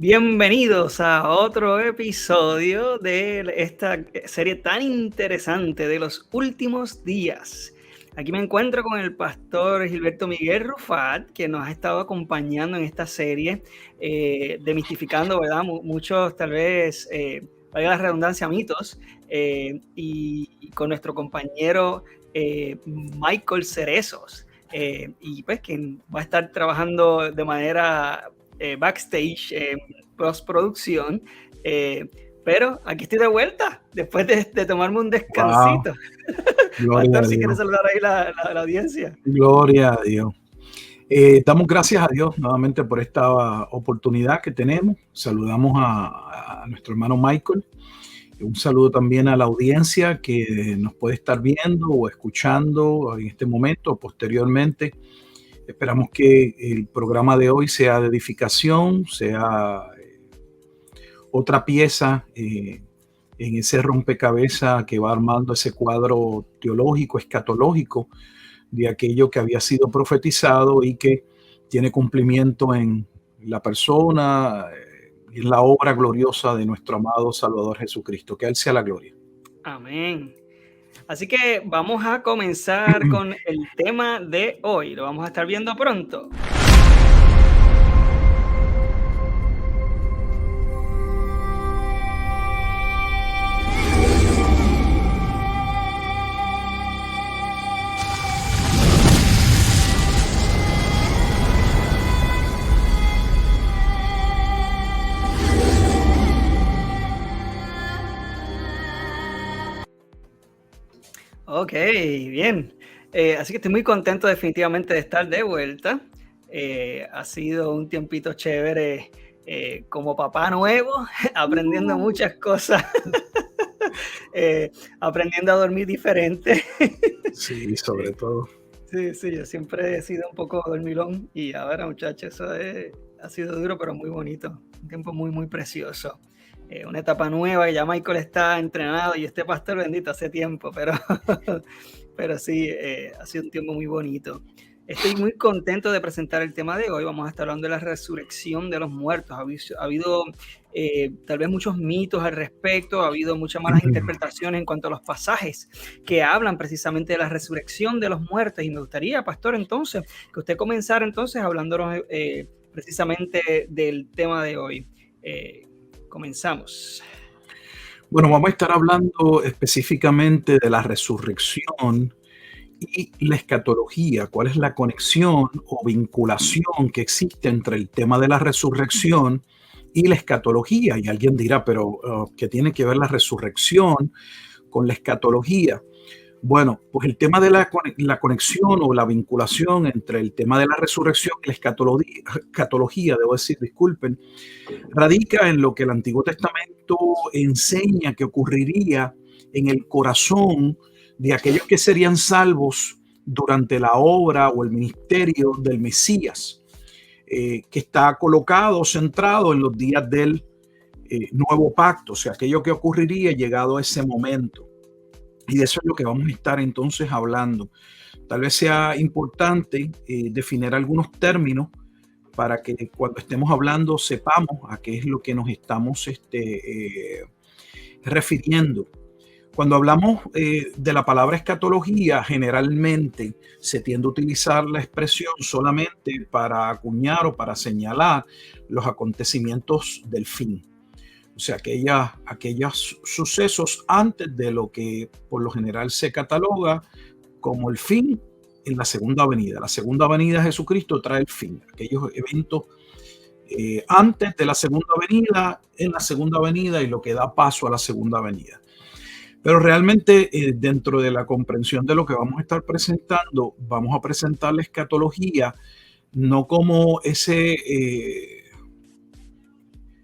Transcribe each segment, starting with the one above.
Bienvenidos a otro episodio de esta serie tan interesante de los últimos días. Aquí me encuentro con el pastor Gilberto Miguel Rufat, que nos ha estado acompañando en esta serie, demistificando, ¿verdad? Muchos, tal vez, valga la redundancia, mitos, y con nuestro compañero Michael Cerezos, y pues quien va a estar trabajando de manera backstage, postproducción, pero aquí estoy de vuelta después de tomarme un Wow, descansito. gloria Pastor, a si quieres Dios, saludar ahí la audiencia. gloria a Dios. Damos gracias a Dios nuevamente por esta oportunidad que tenemos. Saludamos a nuestro hermano Michael. Un saludo también a la audiencia que nos puede estar viendo o escuchando en este momento o posteriormente. Esperamos que el programa de hoy sea de edificación, sea otra pieza en ese rompecabezas que va armando ese cuadro teológico, escatológico, de aquello que había sido profetizado y que tiene cumplimiento en la persona y en la obra gloriosa de nuestro amado Salvador Jesucristo. Que a Él sea la gloria. Amén. Así que vamos a comenzar con el tema de hoy. Lo vamos a estar viendo pronto. Ok, bien. Así que estoy muy contento definitivamente de estar de vuelta. Ha sido un tiempito chévere como papá nuevo, aprendiendo muchas cosas, aprendiendo a dormir diferente. Sí, sobre todo. Sí, yo siempre he sido un poco dormilón y ahora, muchachos, ha sido duro, pero muy bonito. Un tiempo muy, muy precioso. Una etapa nueva, y ya Michael está entrenado y este pastor bendito hace tiempo, pero sí, ha sido un tiempo muy bonito. Estoy muy contento de presentar el tema de hoy. Vamos a estar hablando de la resurrección de los muertos. Ha habido tal vez muchos mitos al respecto, ha habido muchas malas interpretaciones en cuanto a los pasajes que hablan precisamente de la resurrección de los muertos. Y me gustaría, pastor, entonces, que usted comenzara entonces hablándonos precisamente del tema de hoy. Comenzamos. Bueno, vamos a estar hablando específicamente de la resurrección y la escatología. ¿Cuál es la conexión o vinculación que existe entre el tema de la resurrección y la escatología? Y alguien dirá, pero ¿qué tiene que ver la resurrección con la escatología? Bueno, pues el tema de la conexión o la vinculación entre el tema de la resurrección y la escatología, debo decir, disculpen, radica en lo que el Antiguo Testamento enseña que ocurriría en el corazón de aquellos que serían salvos durante la obra o el ministerio del Mesías, que está colocado, centrado en los días del nuevo pacto, o sea, aquello que ocurriría llegado a ese momento. Y de eso es lo que vamos a estar entonces hablando. Tal vez sea importante definir algunos términos para que cuando estemos hablando sepamos a qué es lo que nos estamos refiriendo. Cuando hablamos de la palabra escatología, generalmente se tiende a utilizar la expresión solamente para acuñar o para señalar los acontecimientos del fin. O sea, aquellos sucesos antes de lo que por lo general se cataloga como el fin en la segunda venida. La segunda venida de Jesucristo trae el fin. Aquellos eventos antes de la segunda venida, en la segunda venida y lo que da paso a la segunda venida. Pero realmente dentro de la comprensión de lo que vamos a estar presentando, vamos a presentar la escatología no como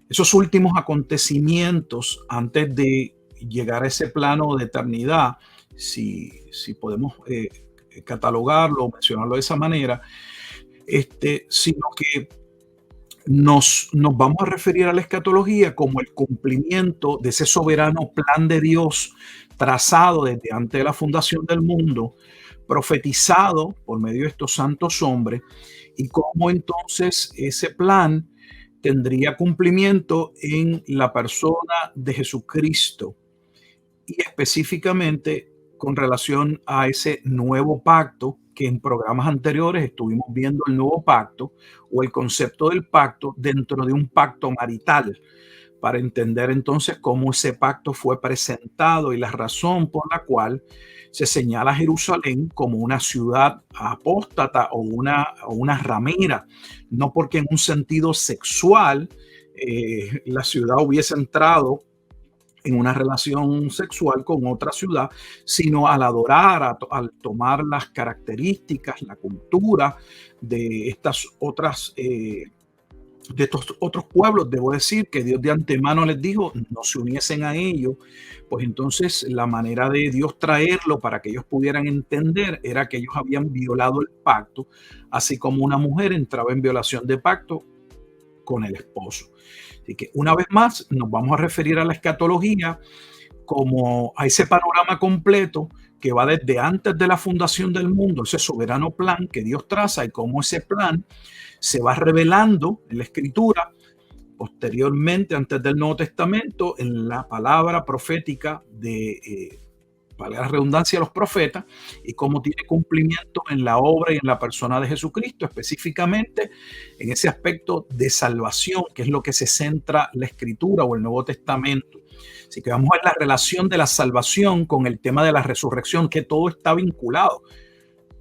esos últimos acontecimientos antes de llegar a ese plano de eternidad, si podemos catalogarlo o mencionarlo de esa manera, sino que nos vamos a referir a la escatología como el cumplimiento de ese soberano plan de Dios trazado desde antes de la fundación del mundo, profetizado por medio de estos santos hombres, y cómo entonces ese plan tendría cumplimiento en la persona de Jesucristo y específicamente con relación a ese nuevo pacto que en programas anteriores estuvimos viendo el nuevo pacto o el concepto del pacto dentro de un pacto marital, para entender entonces cómo ese pacto fue presentado y la razón por la cual se señala a Jerusalén como una ciudad apóstata o una ramera, no porque en un sentido sexual la ciudad hubiese entrado en una relación sexual con otra ciudad, sino al adorar, al tomar las características, la cultura de estas otras de estos otros pueblos. Debo decir que Dios de antemano les dijo no se uniesen a ellos, pues entonces la manera de Dios traerlo para que ellos pudieran entender era que ellos habían violado el pacto, así como una mujer entraba en violación de pacto con el esposo. Así que una vez más nos vamos a referir a la escatología como a ese panorama completo que va desde antes de la fundación del mundo, ese soberano plan que Dios traza y cómo ese plan se va revelando en la Escritura, posteriormente, antes del Nuevo Testamento, en la palabra profética de, para la redundancia, los profetas, y cómo tiene cumplimiento en la obra y en la persona de Jesucristo, específicamente en ese aspecto de salvación, que es lo que se centra la Escritura o el Nuevo Testamento. Así que vamos a ver la relación de la salvación con el tema de la resurrección, que todo está vinculado,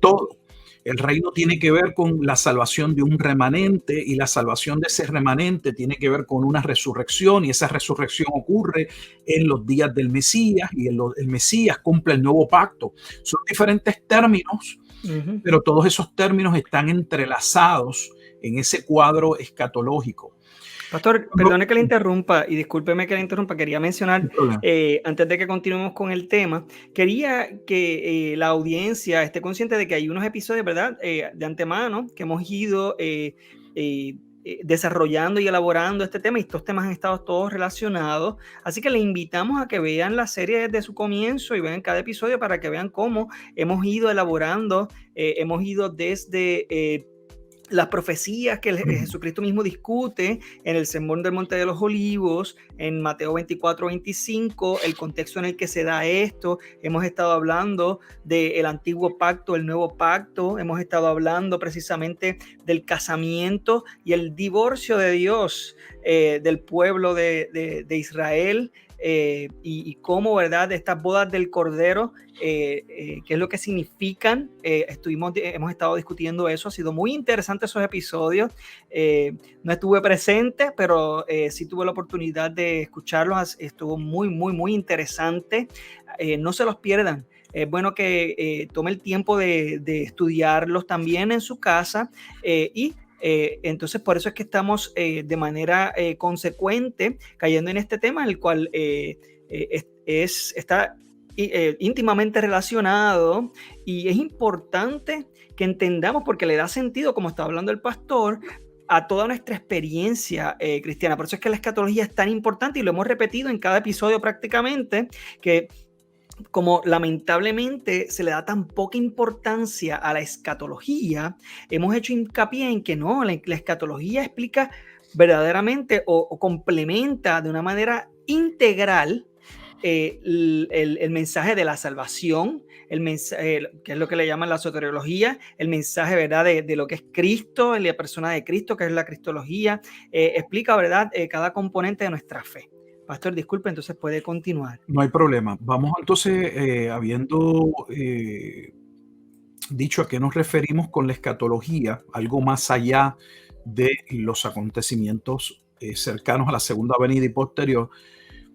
todo. El reino tiene que ver con la salvación de un remanente y la salvación de ese remanente tiene que ver con una resurrección y esa resurrección ocurre en los días del Mesías y el Mesías cumple el nuevo pacto. Son diferentes términos, pero todos esos términos están entrelazados en ese cuadro escatológico. Pastor, perdone que le interrumpa y discúlpeme que le interrumpa. Quería mencionar, antes de que continuemos con el tema, quería que la audiencia esté consciente de que hay unos episodios, ¿verdad? De antemano que hemos ido desarrollando y elaborando este tema y estos temas han estado todos relacionados. Así que le invitamos a que vean la serie desde su comienzo y vean cada episodio para que vean cómo hemos ido elaborando, hemos ido desde... las profecías que Jesucristo mismo discute en el Sermón del Monte de los Olivos, en Mateo 24, 25, el contexto en el que se da esto. Hemos estado hablando del antiguo pacto, el nuevo pacto. Hemos estado hablando precisamente del casamiento y el divorcio de Dios del pueblo de Israel. Y cómo, ¿verdad?, estas bodas del Cordero, qué es lo que significan. Hemos estado discutiendo eso, ha sido muy interesante esos episodios. No estuve presente, pero sí tuve la oportunidad de escucharlos, estuvo muy, muy, muy interesante. No se los pierdan. Es bueno que tome el tiempo de estudiarlos también en su casa entonces por eso es que estamos de manera consecuente cayendo en este tema, el cual está íntimamente relacionado y es importante que entendamos porque le da sentido, como está hablando el pastor, a toda nuestra experiencia cristiana. Por eso es que la escatología es tan importante y lo hemos repetido en cada episodio prácticamente, que como lamentablemente se le da tan poca importancia a la escatología, hemos hecho hincapié en que no, la escatología explica verdaderamente o complementa de una manera integral el mensaje de la salvación, el mensaje, que es lo que le llaman la soteriología, el mensaje, ¿verdad?, de lo que es Cristo, la persona de Cristo, que es la cristología, explica, ¿verdad?, cada componente de nuestra fe. Pastor, disculpe, entonces puede continuar. No hay problema. Vamos entonces, habiendo dicho a qué nos referimos con la escatología, algo más allá de los acontecimientos cercanos a la segunda venida y posterior,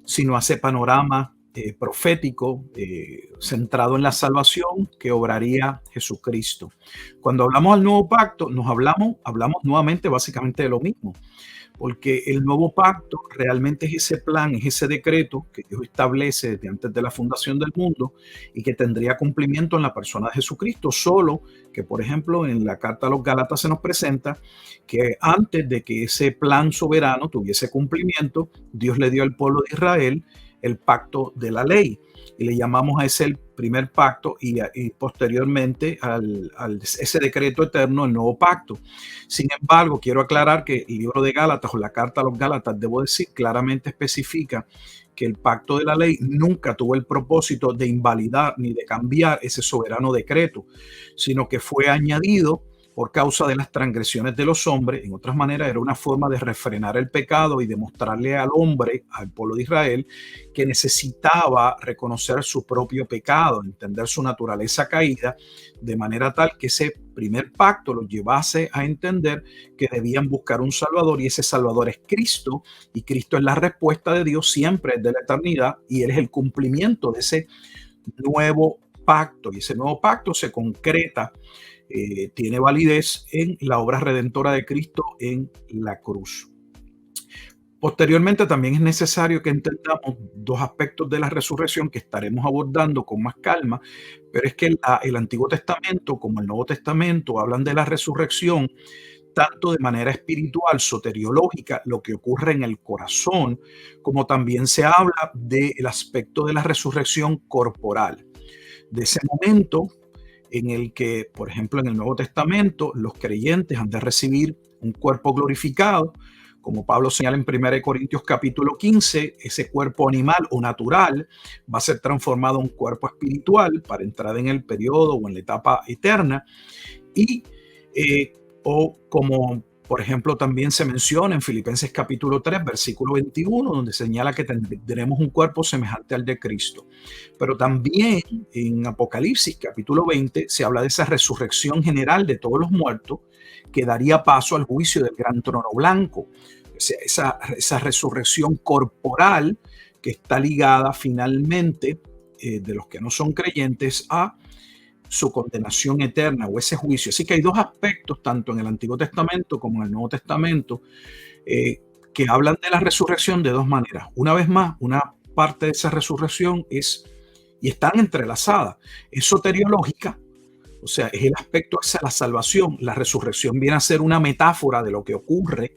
sino a ese panorama profético centrado en la salvación que obraría Jesucristo. Cuando hablamos del nuevo pacto, hablamos nuevamente básicamente de lo mismo, porque el nuevo pacto realmente es ese plan, es ese decreto que Dios establece desde antes de la fundación del mundo y que tendría cumplimiento en la persona de Jesucristo, solo que, por ejemplo, en la carta a los Gálatas se nos presenta que antes de que ese plan soberano tuviese cumplimiento, Dios le dio al pueblo de Israel el pacto de la ley. Y le llamamos a ese el primer pacto y posteriormente ese decreto eterno, el nuevo pacto. Sin embargo, quiero aclarar que el libro de Gálatas o la carta a los Gálatas, debo decir, claramente especifica que el pacto de la ley nunca tuvo el propósito de invalidar ni de cambiar ese soberano decreto, sino que fue añadido por causa de las transgresiones de los hombres. En otras maneras, era una forma de refrenar el pecado y demostrarle al hombre, al pueblo de Israel, que necesitaba reconocer su propio pecado, entender su naturaleza caída, de manera tal que ese primer pacto los llevase a entender que debían buscar un Salvador, y ese Salvador es Cristo, y Cristo es la respuesta de Dios siempre desde la eternidad, y Él es el cumplimiento de ese nuevo pacto, y ese nuevo pacto se concreta, tiene validez en la obra redentora de Cristo en la cruz. Posteriormente también es necesario que entendamos dos aspectos de la resurrección que estaremos abordando con más calma, pero es que el Antiguo Testamento como el Nuevo Testamento hablan de la resurrección tanto de manera espiritual, soteriológica, lo que ocurre en el corazón, como también se habla del aspecto de la resurrección corporal, de ese momento en el que, por ejemplo, en el Nuevo Testamento, los creyentes han de recibir un cuerpo glorificado, como Pablo señala en 1 Corintios capítulo 15, ese cuerpo animal o natural va a ser transformado en un cuerpo espiritual para entrar en el periodo o en la etapa eterna, y o como por ejemplo también se menciona en Filipenses capítulo 3, versículo 21, donde señala que tendremos un cuerpo semejante al de Cristo. Pero también en Apocalipsis capítulo 20 se habla de esa resurrección general de todos los muertos que daría paso al juicio del gran trono blanco. O sea, esa resurrección corporal que está ligada finalmente de los que no son creyentes a su condenación eterna o ese juicio. Así que hay dos aspectos, tanto en el Antiguo Testamento como en el Nuevo Testamento, que hablan de la resurrección de dos maneras. Una vez más, una parte de esa resurrección y están entrelazadas, es soteriológica, o sea, es el aspecto hacia la salvación. La resurrección viene a ser una metáfora de lo que ocurre.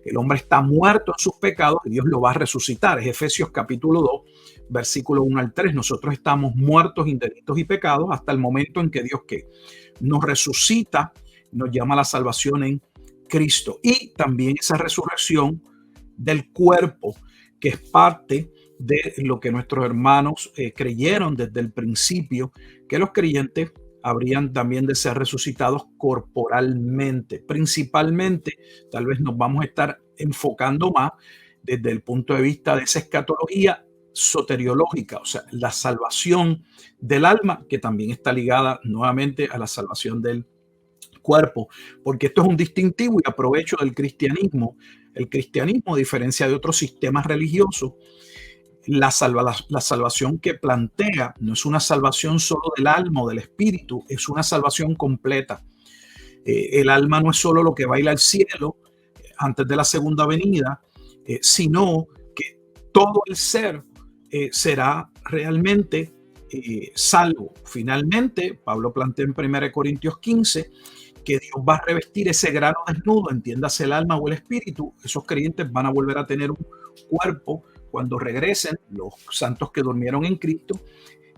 El hombre está muerto en sus pecados y Dios lo va a resucitar. Es Efesios capítulo 2, versículo 1 al 3. Nosotros estamos muertos en delitos y pecados hasta el momento en que Dios nos resucita, nos llama a la salvación en Cristo. Y también esa resurrección del cuerpo, que es parte de lo que nuestros hermanos creyeron desde el principio, que los creyentes habrían también de ser resucitados corporalmente. Principalmente, tal vez nos vamos a estar enfocando más desde el punto de vista de esa escatología soteriológica, o sea, la salvación del alma, que también está ligada nuevamente a la salvación del cuerpo, porque esto es un distintivo y aprovecho del cristianismo. El cristianismo, a diferencia de otros sistemas religiosos, la salvación que plantea no es una salvación solo del alma o del espíritu, es una salvación completa. El alma no es solo lo que va a ir al cielo antes de la segunda venida, sino que todo el ser será realmente salvo. Finalmente, Pablo plantea en 1 Corintios 15 que Dios va a revestir ese grano desnudo, entiéndase el alma o el espíritu. Esos creyentes van a volver a tener un cuerpo cuando regresen los santos que durmieron en Cristo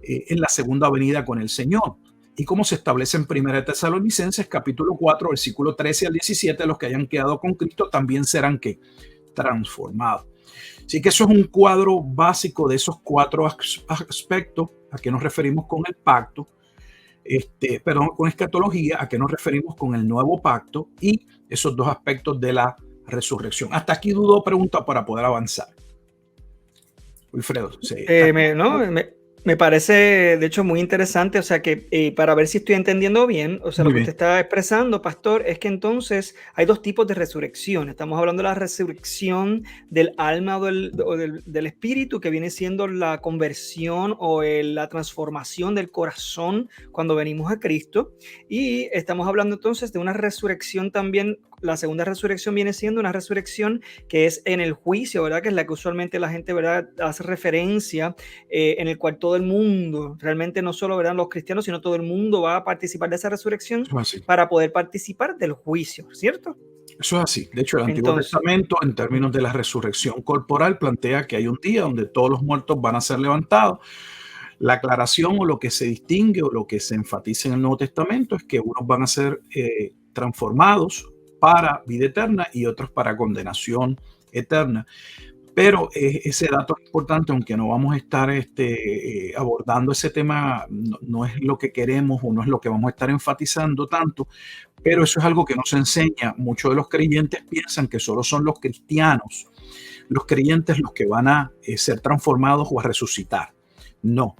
en la segunda venida con el Señor. Y como se establece en 1 Tesalonicenses capítulo 4, versículo 13 al 17, los que hayan quedado con Cristo también serán transformados. Así que eso es un cuadro básico de esos cuatro aspectos a que nos referimos con el pacto, con escatología, a que nos referimos con el nuevo pacto y esos dos aspectos de la resurrección. Hasta aquí dudo o pregunta para poder avanzar. Wilfredo. Sí, me parece, de hecho, muy interesante, o sea, que para ver si estoy entendiendo bien, o sea, Muy lo que bien. usted está expresando, pastor, es que entonces hay dos tipos de resurrección. Estamos hablando de la resurrección del alma o del espíritu, que viene siendo la conversión o la transformación del corazón cuando venimos a Cristo. Y estamos hablando entonces de una resurrección también. La segunda resurrección viene siendo una resurrección que es en el juicio, ¿verdad? Que es la que usualmente la gente, ¿verdad?, hace referencia, en el cual todo el mundo, realmente no solo, ¿verdad?, los cristianos, sino todo el mundo va a participar de esa resurrección Así. para poder participar del juicio, ¿cierto? Eso es así. De hecho, el Antiguo Entonces, Testamento, en términos de la resurrección corporal, plantea que hay un día donde todos los muertos van a ser levantados. La aclaración o lo que se distingue o lo que se enfatiza en el Nuevo Testamento es que unos van a ser transformados para vida eterna y otros para condenación eterna. Pero ese dato es importante, aunque no vamos a estar abordando ese tema, no es lo que queremos o no es lo que vamos a estar enfatizando tanto, pero eso es algo que nos enseña. Muchos de los creyentes piensan que solo son los cristianos, los creyentes los que van a ser transformados o a resucitar. No,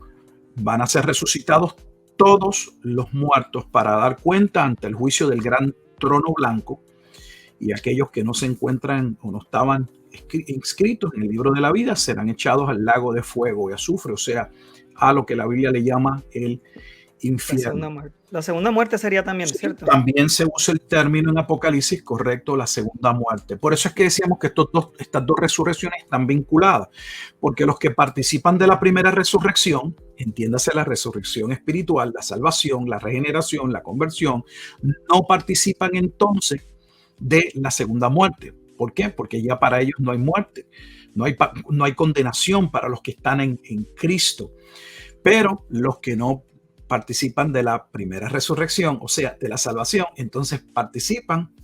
van a ser resucitados todos los muertos para dar cuenta ante el juicio del gran trono blanco, y aquellos que no se encuentran o no estaban inscritos en el libro de la vida serán echados al lago de fuego y azufre, o sea, a lo que la Biblia le llama el infierno. La segunda muerte sería también, Sí, ¿cierto? también se usa el término en Apocalipsis, correcto, la segunda muerte. Por eso es que decíamos que estas dos resurrecciones están vinculadas, porque los que participan de la primera resurrección, entiéndase la resurrección espiritual, la salvación, la regeneración, la conversión, no participan entonces de la segunda muerte. ¿Por qué? Porque ya para ellos no hay muerte, no hay condenación para los que están en Cristo. Pero los que no participan de la primera resurrección, o sea, de la salvación, entonces participan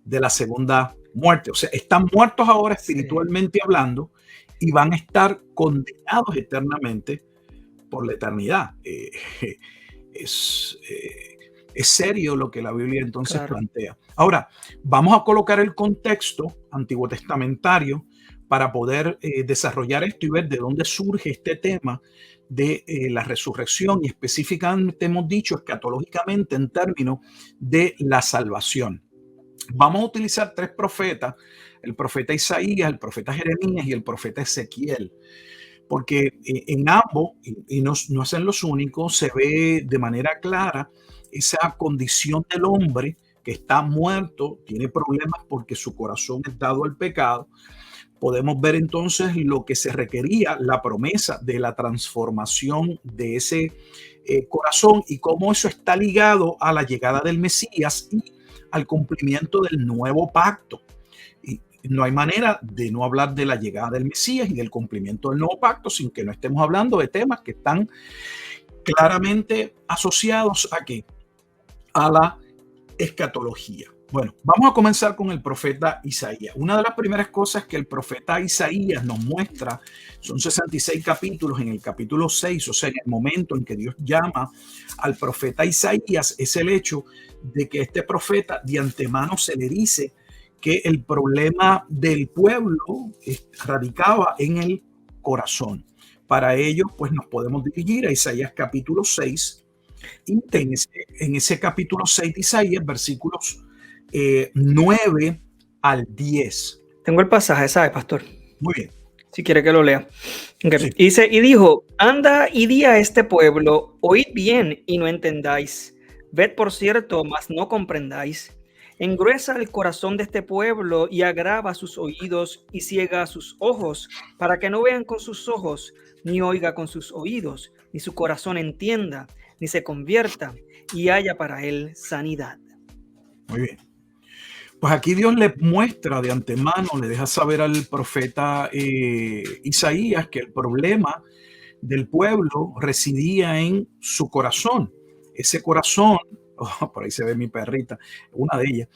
de la segunda muerte. O sea, están muertos ahora espiritualmente hablando y van a estar condenados eternamente por la eternidad. Es serio lo que la Biblia entonces plantea. Ahora, vamos a colocar el contexto antiguo testamentario para poder desarrollar esto y ver de dónde surge este tema de la resurrección, y específicamente hemos dicho escatológicamente en términos de la salvación. Vamos a utilizar tres profetas: el profeta Isaías, el profeta Jeremías y el profeta Ezequiel, porque en ambos, y no son los únicos, se ve de manera clara esa condición del hombre que está muerto, tiene problemas porque su corazón es dado al pecado. Podemos ver entonces lo que se requería, la promesa de la transformación de ese corazón y cómo eso está ligado a la llegada del Mesías y al cumplimiento del nuevo pacto. Y no hay manera de no hablar de la llegada del Mesías y del cumplimiento del nuevo pacto sin que no estemos hablando de temas que están claramente asociados a ¿qué? A la escatología. Bueno, vamos a comenzar con el profeta Isaías. Una de las primeras cosas que el profeta Isaías nos muestra, son 66 capítulos, en el capítulo 6, o sea, en el momento en que Dios llama al profeta Isaías, es el hecho de que este profeta de antemano se le dice que el problema del pueblo radicaba en el corazón. Para ello, pues nos podemos dirigir a Isaías capítulo 6, y en ese capítulo 6 de Isaías, versículos 9 al 10. Tengo el pasaje, ¿sabe, pastor? Muy bien. Si quiere que lo lea. Okay. Sí. Dice, y dijo, anda y di a este pueblo, oíd bien y no entendáis, ved por cierto, mas no comprendáis. Engruesa el corazón de este pueblo y agrava sus oídos y ciega sus ojos, para que no vean con sus ojos, ni oiga con sus oídos, ni su corazón entienda, ni se convierta y haya para él sanidad. Muy bien. Pues aquí Dios le muestra de antemano, le deja saber al profeta Isaías que el problema del pueblo residía en su corazón. Ese corazón, por ahí se ve mi perrita, una de ellas.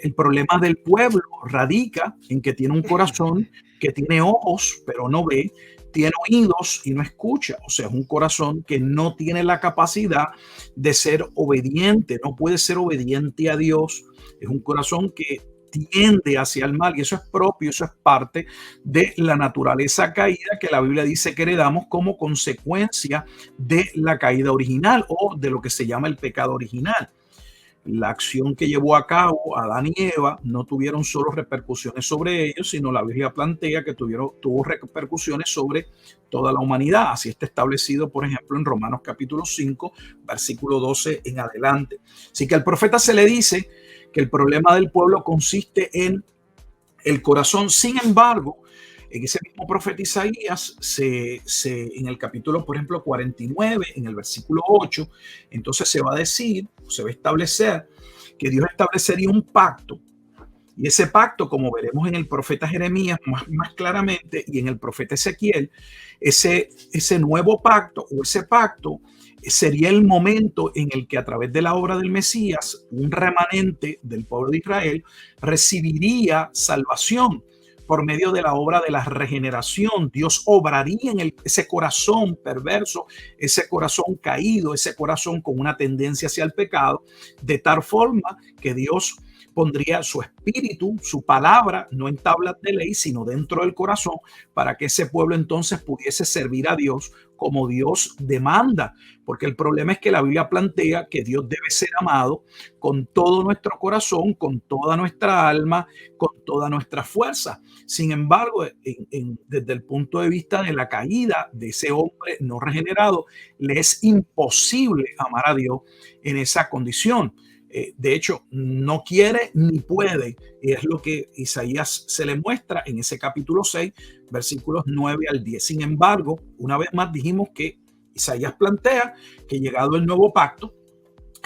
El problema del pueblo radica en que tiene un corazón que tiene ojos, pero no ve, tiene oídos y no escucha. O sea, es un corazón que no tiene la capacidad de ser obediente, no puede ser obediente a Dios. Es un corazón que tiende hacia el mal, y eso es propio, eso es parte de la naturaleza caída que la Biblia dice que heredamos como consecuencia de la caída original o de lo que se llama el pecado original. La acción que llevó a cabo Adán y Eva no tuvieron solo repercusiones sobre ellos, sino la Biblia plantea que tuvo repercusiones sobre toda la humanidad. Así está establecido, por ejemplo, en Romanos capítulo 5, versículo 12 en adelante. Así que al profeta se le dice que el problema del pueblo consiste en el corazón. Sin embargo, en ese mismo profeta Isaías, en el capítulo, por ejemplo, 49, en el versículo 8, entonces se va a decir, se va a establecer que Dios establecería un pacto. Y ese pacto, como veremos en el profeta Jeremías más claramente y en el profeta Ezequiel, ese nuevo pacto o ese pacto sería el momento en el que a través de la obra del Mesías, un remanente del pueblo de Israel recibiría salvación por medio de la obra de la regeneración. Dios obraría en ese corazón perverso, ese corazón caído, ese corazón con una tendencia hacia el pecado, de tal forma que Dios pondría su espíritu, su palabra, no en tablas de ley, sino dentro del corazón, para que ese pueblo entonces pudiese servir a Dios como Dios demanda. Porque el problema es que la Biblia plantea que Dios debe ser amado con todo nuestro corazón, con toda nuestra alma, con toda nuestra fuerza. Sin embargo, desde el punto de vista de la caída de ese hombre no regenerado, le es imposible amar a Dios en esa condición. De hecho, no quiere ni puede. Y es lo que Isaías se le muestra en ese capítulo 6, versículos 9 al 10. Sin embargo, una vez más dijimos que Isaías plantea que llegado el nuevo pacto,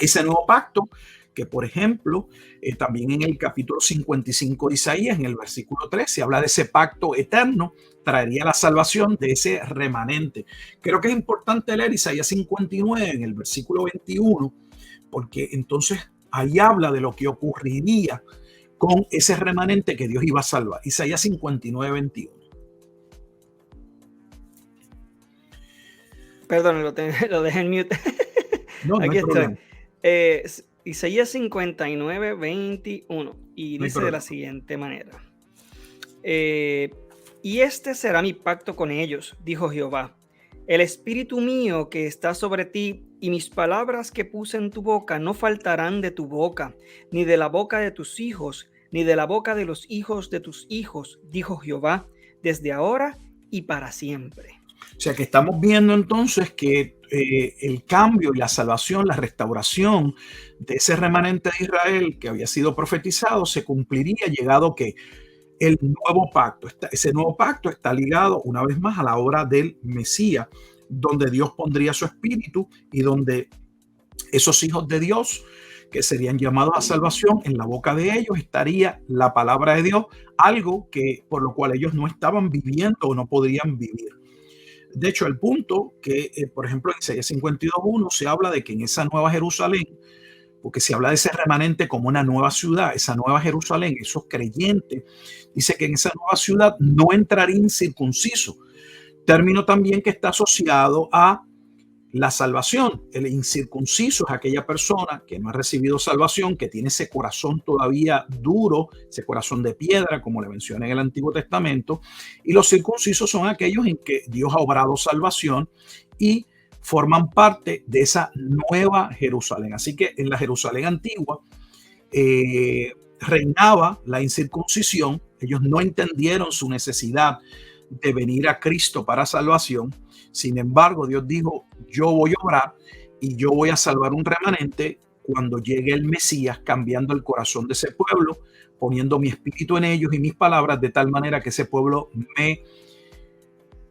ese nuevo pacto que, por ejemplo, también en el capítulo 55 de Isaías, en el versículo 3, se habla de ese pacto eterno, traería la salvación de ese remanente. Creo que es importante leer Isaías 59 en el versículo 21, porque entonces ahí habla de lo que ocurriría con ese remanente que Dios iba a salvar. Isaías 59, 21. Perdón, lo dejé en mute. No, Aquí hay estoy. problema. Isaías 59, 21. Y dice de la siguiente manera. Y este será mi pacto con ellos, dijo Jehová. El espíritu mío que está sobre ti y mis palabras que puse en tu boca no faltarán de tu boca, ni de la boca de tus hijos, ni de la boca de los hijos de tus hijos, dijo Jehová, desde ahora y para siempre. O sea que estamos viendo entonces que el cambio y la salvación, la restauración de ese remanente de Israel que había sido profetizado se cumpliría llegado que el nuevo pacto. Ese nuevo pacto está ligado una vez más a la obra del Mesías, donde Dios pondría su espíritu y donde esos hijos de Dios que serían llamados a salvación, en la boca de ellos estaría la palabra de Dios, algo que por lo cual ellos no estaban viviendo o no podrían vivir. De hecho, el punto que, por ejemplo, en Isaías 52:1 se habla de que en esa nueva Jerusalén, porque se habla de ese remanente como una nueva ciudad, esa nueva Jerusalén, esos creyentes, dice que en esa nueva ciudad no entraría incircunciso, término también que está asociado a la salvación. El incircunciso es aquella persona que no ha recibido salvación, que tiene ese corazón todavía duro, ese corazón de piedra, como le menciona en el Antiguo Testamento, y los circuncisos son aquellos en que Dios ha obrado salvación y forman parte de esa nueva Jerusalén. Así que en la Jerusalén antigua reinaba la incircuncisión. Ellos no entendieron su necesidad de venir a Cristo para salvación. Sin embargo, Dios dijo, yo voy a obrar y yo voy a salvar un remanente cuando llegue el Mesías, cambiando el corazón de ese pueblo, poniendo mi espíritu en ellos y mis palabras de tal manera que ese pueblo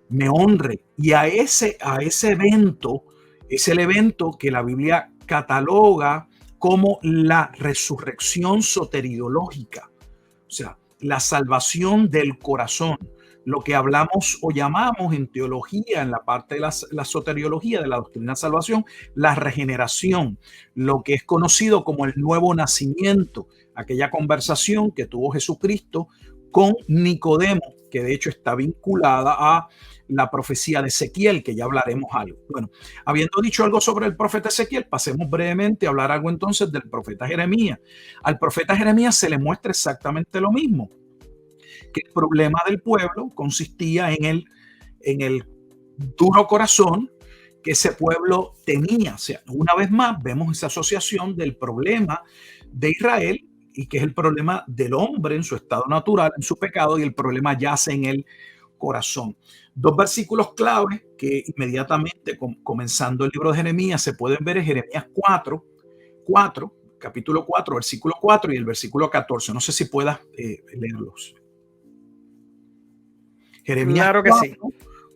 me honre. Y a ese evento es el evento que la Biblia cataloga como la resurrección soteriológica, o sea, la salvación del corazón, lo que hablamos o llamamos en teología, en la parte de la soteriología de la doctrina de salvación, la regeneración, lo que es conocido como el nuevo nacimiento, aquella conversación que tuvo Jesucristo con Nicodemo, que de hecho está vinculada a la profecía de Ezequiel, que ya hablaremos algo. Bueno, habiendo dicho algo sobre el profeta Ezequiel, pasemos brevemente a hablar algo entonces del profeta Jeremías. Al profeta Jeremías se le muestra exactamente lo mismo, que el problema del pueblo consistía en el duro corazón que ese pueblo tenía. O sea, una vez más vemos esa asociación del problema de Israel y que es el problema del hombre en su estado natural, en su pecado, y el problema yace en el corazón. Dos versículos clave que inmediatamente comenzando el libro de Jeremías se pueden ver en Jeremías 4, capítulo 4, versículo 4 y el versículo 14. No sé si puedas leerlos. Jeremías claro que 4, sí.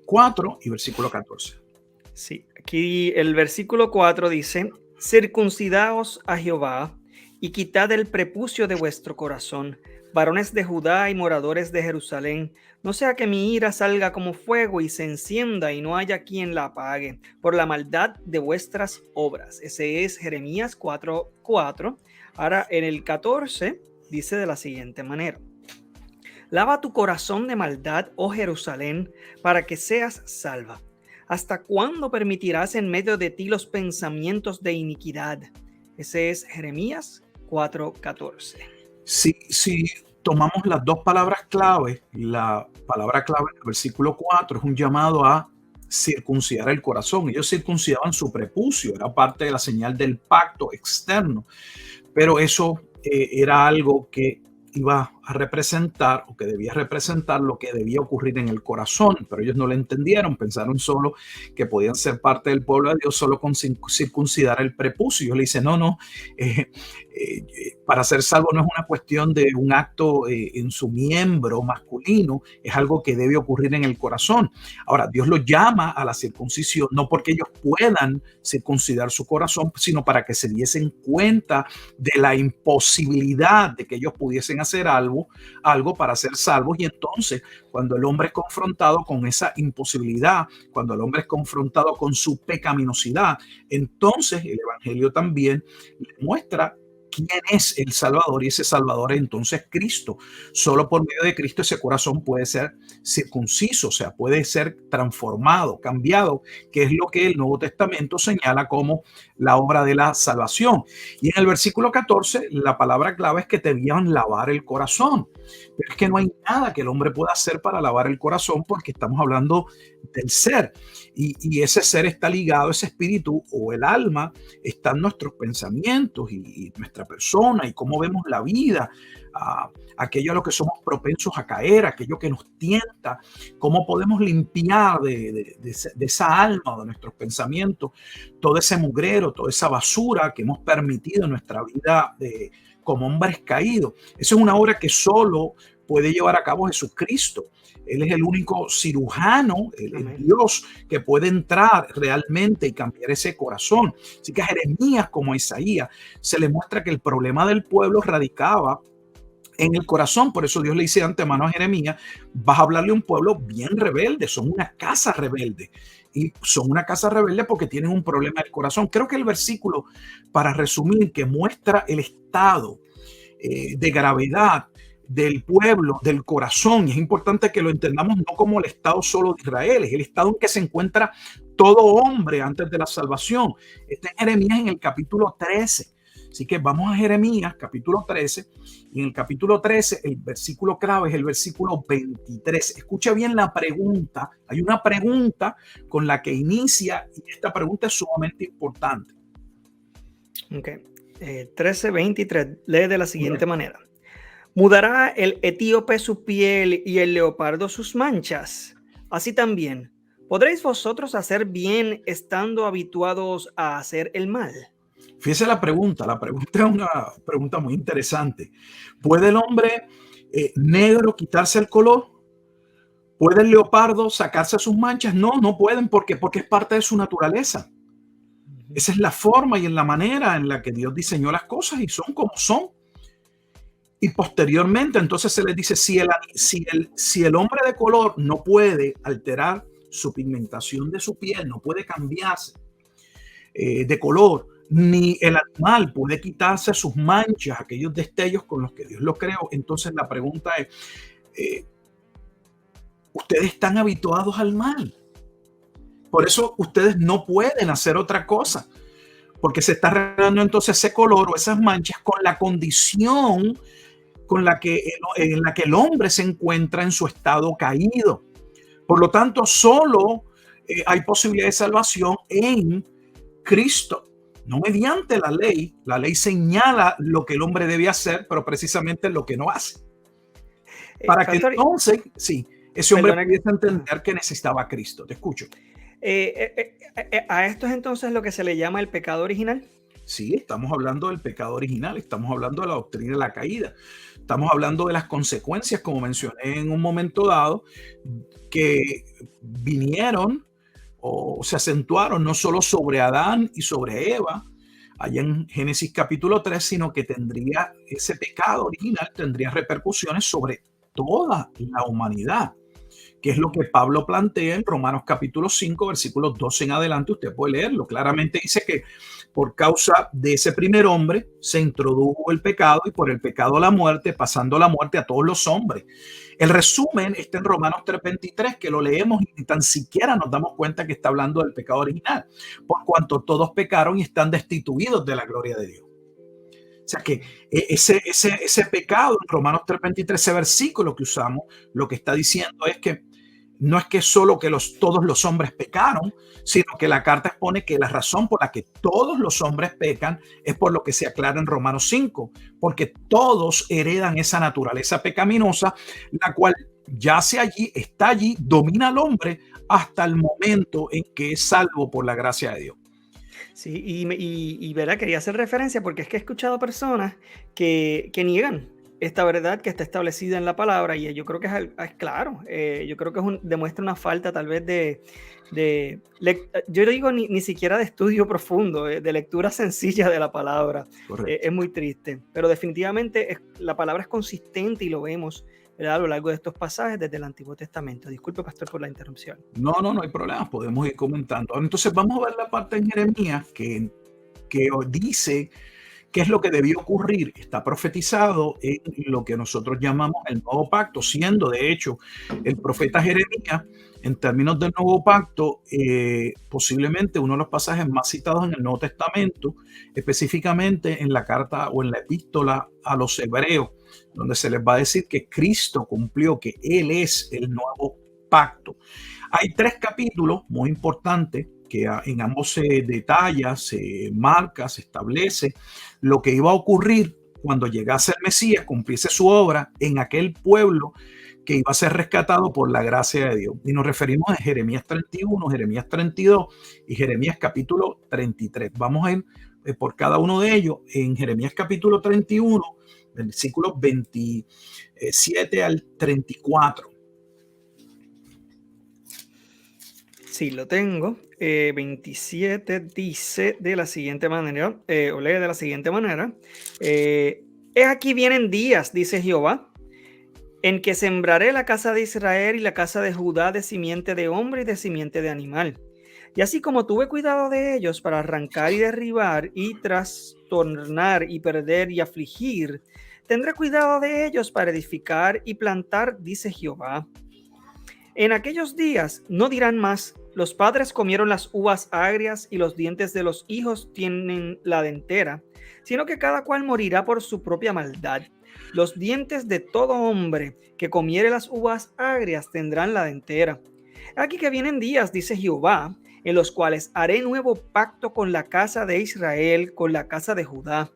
4 y versículo 14. Sí, aquí el versículo 4 dice, circuncidaos a Jehová y quitad el prepucio de vuestro corazón, varones de Judá y moradores de Jerusalén, no sea que mi ira salga como fuego y se encienda y no haya quien la apague, por la maldad de vuestras obras. Ese es Jeremías 4:4. Ahora en el 14 dice de la siguiente manera: lava tu corazón de maldad, oh Jerusalén, para que seas salva. ¿Hasta cuándo permitirás en medio de ti los pensamientos de iniquidad? Ese es Jeremías 4:14. Si tomamos las dos palabras clave, la palabra clave del versículo 4 es un llamado a circuncidar el corazón. Ellos circuncidaban su prepucio, era parte de la señal del pacto externo, pero eso era algo que iba a representar o que debía representar lo que debía ocurrir en el corazón, pero ellos no lo entendieron, pensaron solo que podían ser parte del pueblo de Dios solo con circuncidar el prepucio. Yo le dice, no, para ser salvo no es una cuestión de un acto en su miembro masculino, es algo que debe ocurrir en el corazón. Ahora, Dios los llama a la circuncisión, no porque ellos puedan circuncidar su corazón, sino para que se diesen cuenta de la imposibilidad de que ellos pudiesen hacer algo para ser salvos. Y entonces, cuando el hombre es confrontado con esa imposibilidad, cuando el hombre es confrontado con su pecaminosidad, entonces el evangelio también le muestra quién es el Salvador, y ese Salvador es entonces Cristo. Solo por medio de Cristo ese corazón puede ser circunciso, o sea, puede ser transformado, cambiado, que es lo que el Nuevo Testamento señala como la obra de la salvación. Y en el versículo 14, la palabra clave es que debían lavar el corazón. Pero es que no hay nada que el hombre pueda hacer para lavar el corazón, porque estamos hablando del ser. Y ese ser está ligado, ese espíritu o el alma, están nuestros pensamientos y nuestra persona y cómo vemos la vida, aquello a lo que somos propensos a caer, aquello que nos tienta, cómo podemos limpiar de esa alma, de nuestros pensamientos, todo ese mugrero, toda esa basura que hemos permitido en nuestra vida como hombres caídos. Esa es una obra que solo puede llevar a cabo Jesucristo. Él es el único cirujano, el Dios, que puede entrar realmente y cambiar ese corazón. Así que a Jeremías como a Isaías se le muestra que el problema del pueblo radicaba en el corazón. Por eso Dios le dice de antemano a Jeremías: vas a hablarle a un pueblo bien rebelde, son una casa rebelde. Y son una casa rebelde porque tienen un problema del corazón. Creo que el versículo, para resumir, que muestra el estado de gravedad del pueblo, del corazón, y es importante que lo entendamos no como el estado solo de Israel, es el estado en que se encuentra todo hombre antes de la salvación. Está en Jeremías en el capítulo 13. Así que vamos a Jeremías, capítulo 13, y en el capítulo 13, el versículo clave es el versículo 23. Escucha bien la pregunta. Hay una pregunta con la que inicia, y esta pregunta es sumamente importante. Ok. 13:23 lee de la siguiente manera: ¿mudará el etíope su piel y el leopardo sus manchas? Así también, ¿podréis vosotros hacer bien estando habituados a hacer el mal? Fíjese la pregunta es una pregunta muy interesante. ¿Puede el hombre negro quitarse el color? ¿Puede el leopardo sacarse sus manchas? No, no pueden. Porque es parte de su naturaleza. Esa es la forma y en la manera en la que Dios diseñó las cosas y son como son. Y posteriormente entonces se les dice, si el hombre de color no puede alterar su pigmentación de su piel, no puede cambiarse de color, ni el animal puede quitarse sus manchas, aquellos destellos con los que Dios lo creó, entonces la pregunta es, ustedes están habituados al mal. Por eso ustedes no pueden hacer otra cosa, porque se está arreglando entonces ese color o esas manchas con la condición en la que el hombre se encuentra en su estado caído. Por lo tanto, solo hay posibilidad de salvación en Cristo, no mediante la ley. La ley señala lo que el hombre debe hacer, pero precisamente lo que no hace. Para que entonces, sí, ese hombre pudiese entender que necesitaba a Cristo. Te escucho. ¿A esto es entonces lo que se le llama el pecado original? Sí, estamos hablando del pecado original, estamos hablando de la doctrina de la caída, estamos hablando de las consecuencias, como mencioné en un momento dado, que vinieron o se acentuaron no solo sobre Adán y sobre Eva, allá en Génesis capítulo 3, sino que tendría ese pecado original, tendría repercusiones sobre toda la humanidad, que es lo que Pablo plantea en Romanos capítulo 5, versículos 12 en adelante. Usted puede leerlo. Claramente dice que por causa de ese primer hombre se introdujo el pecado y por el pecado la muerte, pasando la muerte a todos los hombres. El resumen está en Romanos 3:23, que lo leemos y ni tan siquiera nos damos cuenta que está hablando del pecado original, por cuanto todos pecaron y están destituidos de la gloria de Dios. O sea que ese pecado en Romanos 3:23, ese versículo que usamos, lo que está diciendo es que no es que solo que todos los hombres pecaron, sino que la carta expone que la razón por la que todos los hombres pecan es por lo que se aclara en Romanos 5, porque todos heredan esa naturaleza pecaminosa, la cual yace allí, está allí, domina al hombre hasta el momento en que es salvo por la gracia de Dios. Sí, y ¿verdad? Quería hacer referencia porque es que he escuchado personas que niegan esta verdad que está establecida en la palabra y yo creo que es claro, yo creo que demuestra una falta tal vez yo digo ni siquiera de estudio profundo, de lectura sencilla de la palabra. Es muy triste, pero definitivamente la palabra es consistente y lo vemos, ¿verdad? A lo largo de estos pasajes desde el Antiguo Testamento. Disculpe, pastor, por la interrupción. No hay problema, podemos ir comentando. Entonces vamos a ver la parte en Jeremías que dice qué es lo que debió ocurrir. Está profetizado en lo que nosotros llamamos el nuevo pacto, siendo de hecho el profeta Jeremías, en términos del nuevo pacto, posiblemente uno de los pasajes más citados en el Nuevo Testamento, específicamente en la carta o en la epístola a los hebreos, donde se les va a decir que Cristo cumplió, que Él es el nuevo pacto. Hay 3 capítulos muy importantes que en ambos se detalla, se marca, se establece lo que iba a ocurrir cuando llegase el Mesías, cumpliese su obra en aquel pueblo que iba a ser rescatado por la gracia de Dios. Y nos referimos a Jeremías 31, Jeremías 32 y Jeremías capítulo 33. Vamos a ir por cada uno de ellos. En Jeremías capítulo 31, versículos 27 al 34. Sí, lo tengo. 27 dice de la siguiente manera, o lee de la siguiente manera. He aquí vienen días, dice Jehová, en que sembraré la casa de Israel y la casa de Judá de simiente de hombre y de simiente de animal. Y así como tuve cuidado de ellos para arrancar y derribar y trastornar y perder y afligir, tendré cuidado de ellos para edificar y plantar, dice Jehová. En aquellos días no dirán más, los padres comieron las uvas agrias y los dientes de los hijos tienen la dentera, sino que cada cual morirá por su propia maldad. Los dientes de todo hombre que comiere las uvas agrias tendrán la dentera. Aquí que vienen días, dice Jehová, en los cuales haré nuevo pacto con la casa de Israel, con la casa de Judá.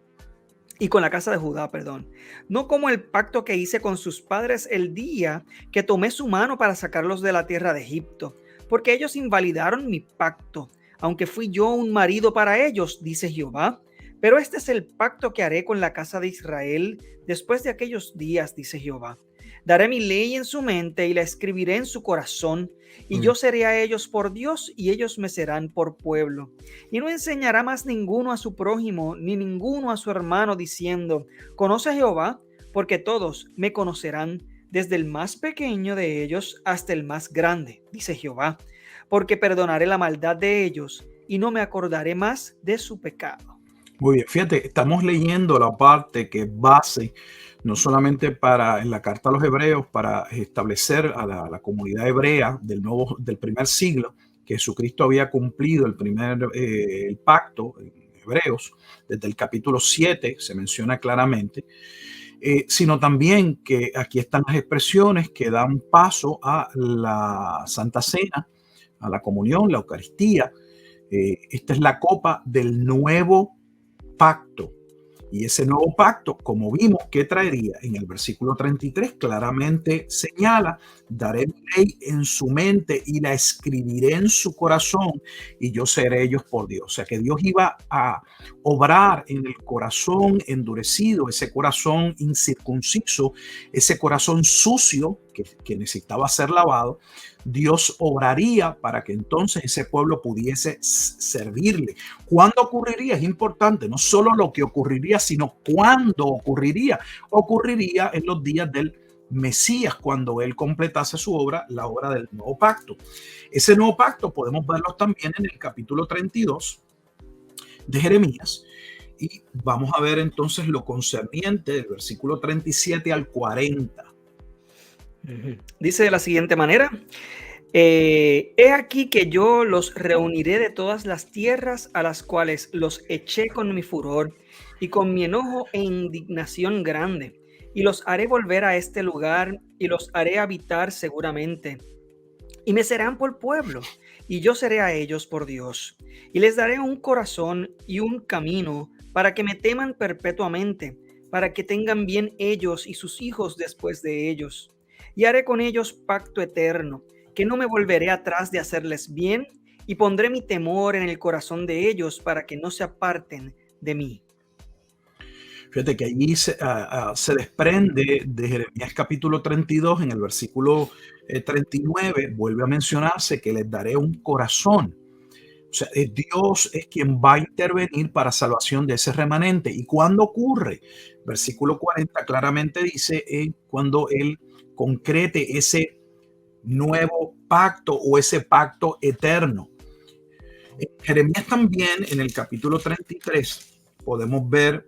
Y con la casa de Judá, perdón. No como el pacto que hice con sus padres el día que tomé su mano para sacarlos de la tierra de Egipto, porque ellos invalidaron mi pacto, aunque fui yo un marido para ellos, dice Jehová. Pero este es el pacto que haré con la casa de Israel después de aquellos días, dice Jehová. Daré mi ley en su mente y la escribiré en su corazón, y yo seré a ellos por Dios y ellos me serán por pueblo. Y no enseñará más ninguno a su prójimo ni ninguno a su hermano diciendo, conoce a Jehová, porque todos me conocerán, desde el más pequeño de ellos hasta el más grande, dice Jehová, porque perdonaré la maldad de ellos y no me acordaré más de su pecado. Muy bien, fíjate, estamos leyendo la parte que es base no solamente en la carta a los hebreos, para establecer a la comunidad hebrea del primer siglo, que Jesucristo había cumplido el pacto en Hebreos, desde el capítulo 7 se menciona claramente, sino también que aquí están las expresiones que dan paso a la Santa Cena, a la comunión, la Eucaristía. Esta es la copa del nuevo pacto. Y ese nuevo pacto, como vimos, ¿qué traería? En el versículo 33 claramente señala daré mi ley en su mente y la escribiré en su corazón y yo seré ellos por Dios. O sea que Dios iba a obrar en el corazón endurecido, ese corazón incircunciso, ese corazón sucio que necesitaba ser lavado. Dios obraría para que entonces ese pueblo pudiese servirle. ¿Cuándo ocurriría? Es importante, no solo lo que ocurriría, sino cuándo ocurriría. Ocurriría en los días del Mesías, cuando él completase su obra, la obra del nuevo pacto. Ese nuevo pacto podemos verlo también en el capítulo 32 de Jeremías. Y vamos a ver entonces lo concerniente del versículo 37 al 40. Dice de la siguiente manera: he aquí que yo los reuniré de todas las tierras a las cuales los eché con mi furor y con mi enojo e indignación grande, y los haré volver a este lugar y los haré habitar seguramente. Y me serán por pueblo, y yo seré a ellos por Dios. Y les daré un corazón y un camino para que me teman perpetuamente, para que tengan bien ellos y sus hijos después de ellos. Y haré con ellos pacto eterno, que no me volveré atrás de hacerles bien, y pondré mi temor en el corazón de ellos para que no se aparten de mí. Fíjate que allí se desprende de Jeremías capítulo 32, en el versículo 39, vuelve a mencionarse que les daré un corazón. O sea, Dios es quien va a intervenir para salvación de ese remanente. ¿Y cuándo ocurre? Versículo 40 claramente dice cuando Él concrete ese nuevo pacto o ese pacto eterno. En Jeremías también, en el capítulo 33, podemos ver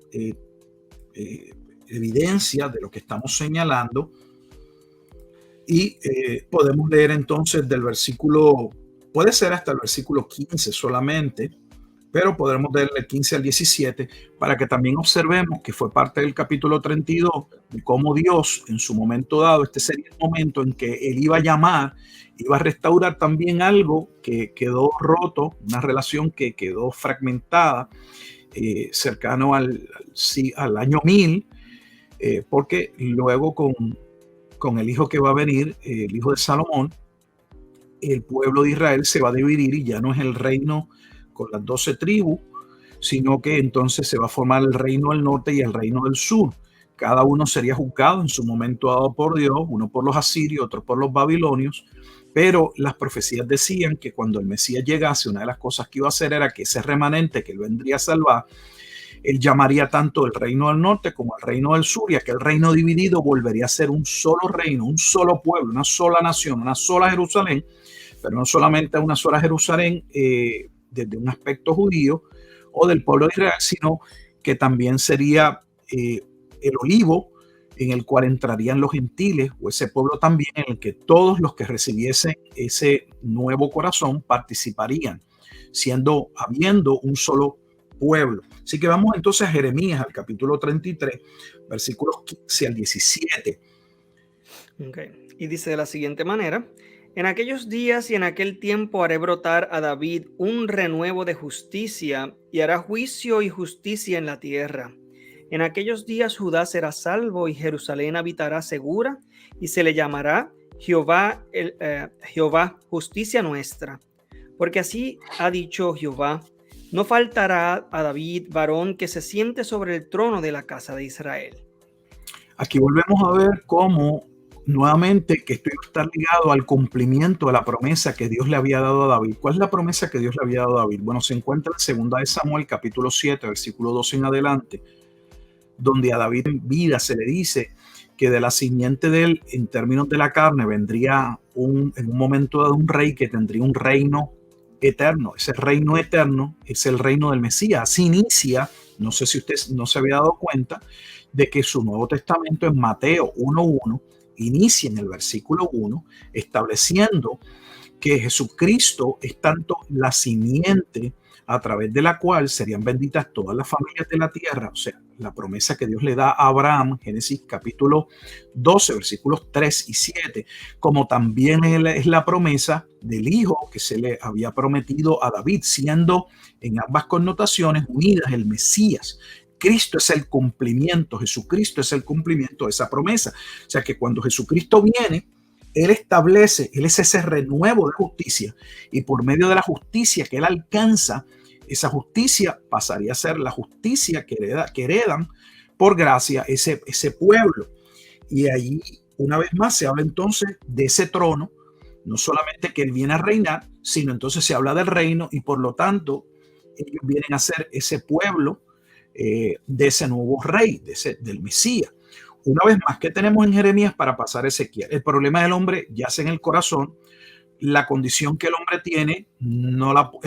evidencia de lo que estamos señalando y podemos leer entonces del versículo, puede ser hasta el versículo 15 solamente, pero podremos leer el 15 al 17 para que también observemos que fue parte del capítulo 32 de cómo Dios en su momento dado, este sería el momento en que Él iba a llamar, iba a restaurar también algo que quedó roto, una relación que quedó fragmentada cercano al año 1000, porque luego con el hijo que va a venir, el hijo de Salomón, el pueblo de Israel se va a dividir y ya no es el reino con las 12 tribus, sino que entonces se va a formar el reino del norte y el reino del sur. Cada uno sería juzgado en su momento dado por Dios, uno por los asirios, otro por los babilonios, pero las profecías decían que cuando el Mesías llegase, una de las cosas que iba a hacer era que ese remanente que él vendría a salvar, él llamaría tanto el reino del norte como el reino del sur, y aquel reino dividido volvería a ser un solo reino, un solo pueblo, una sola nación, una sola Jerusalén, pero no solamente una sola Jerusalén desde un aspecto judío o del pueblo de Israel, sino que también sería el olivo en el cual entrarían los gentiles, o ese pueblo también en el que todos los que recibiesen ese nuevo corazón participarían, habiendo un solo pueblo. Así que vamos entonces a Jeremías, al capítulo 33, versículos 15 al 17. Okay. Y dice de la siguiente manera: en aquellos días y en aquel tiempo haré brotar a David un renuevo de justicia, y hará juicio y justicia en la tierra. En aquellos días Judá será salvo y Jerusalén habitará segura, y se le llamará Jehová, Jehová, justicia nuestra. Porque así ha dicho Jehová: no faltará a David varón que se siente sobre el trono de la casa de Israel. Aquí volvemos a ver cómo nuevamente que esto iba a estar ligado al cumplimiento de la promesa que Dios le había dado a David. ¿Cuál es la promesa que Dios le había dado a David? Bueno, se encuentra en 2 de Samuel, capítulo 7, versículo 12 en adelante, donde a David en vida se le dice que de la simiente de él, en términos de la carne, vendría en un momento dado un rey que tendría un reino eterno. Ese reino eterno es el reino del Mesías. Así inicia, no sé si usted no se había dado cuenta, de que su Nuevo Testamento en Mateo 1:1 inicia en el versículo 1 estableciendo que Jesucristo es tanto la simiente a través de la cual serían benditas todas las familias de la tierra, o sea, la promesa que Dios le da a Abraham, Génesis capítulo 12, versículos 3 y 7, como también es la promesa del hijo que se le había prometido a David, siendo en ambas connotaciones unidas el Mesías. Cristo es el cumplimiento, Jesucristo es el cumplimiento de esa promesa. O sea que cuando Jesucristo viene, Él establece, Él es ese renuevo de justicia, y por medio de la justicia que Él alcanza, esa justicia pasaría a ser la justicia que heredan por gracia ese pueblo. Y allí, una vez más, se habla entonces de ese trono, no solamente que Él viene a reinar, sino entonces se habla del reino, y por lo tanto, ellos vienen a ser ese pueblo de ese nuevo rey, del Mesías. Una vez más, ¿qué tenemos en Jeremías para pasar a Ezequiel? El problema del hombre yace en el corazón. La condición que el hombre tiene, él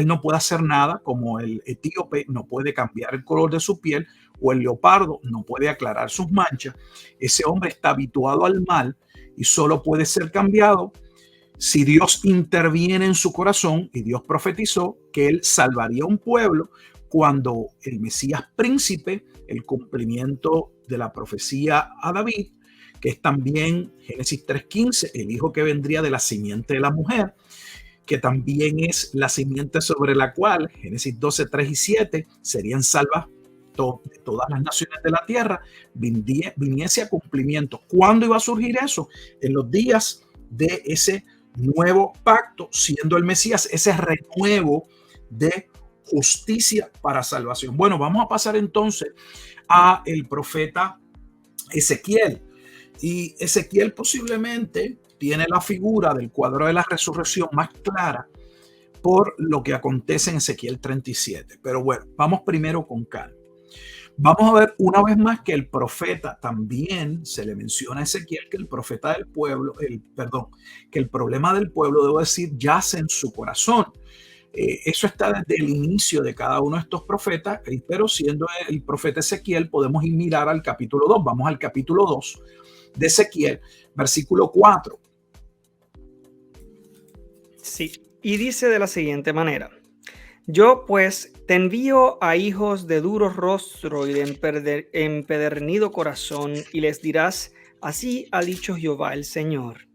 no puede hacer nada, como el etíope no puede cambiar el color de su piel, o el leopardo no puede aclarar sus manchas. Ese hombre está habituado al mal y solo puede ser cambiado si Dios interviene en su corazón, y Dios profetizó que Él salvaría un pueblo cuando el Mesías príncipe, el cumplimiento de la profecía a David, que es también Génesis 3:15, el hijo que vendría de la simiente de la mujer, que también es la simiente sobre la cual Génesis 12:3 y 7 serían salvas de todas las naciones de la tierra, viniese a cumplimiento. ¿Cuándo iba a surgir eso? En los días de ese nuevo pacto, siendo el Mesías ese renuevo de justicia para salvación. Bueno, vamos a pasar entonces a el profeta Ezequiel. Y Ezequiel posiblemente tiene la figura del cuadro de la resurrección más clara por lo que acontece en Ezequiel 37. Pero bueno, vamos primero con calma. Vamos a ver una vez más que el profeta también se le menciona a Ezequiel, que el profeta del pueblo, que el problema del pueblo, debo decir, yace en su corazón. Eso está desde el inicio de cada uno de estos profetas, pero siendo el profeta Ezequiel, podemos ir mirar al capítulo 2. Vamos al capítulo 2 de Ezequiel, versículo 4. Sí, y dice de la siguiente manera: yo pues te envío a hijos de duro rostro y de empedernido corazón, y les dirás, así ha dicho Jehová el Señor.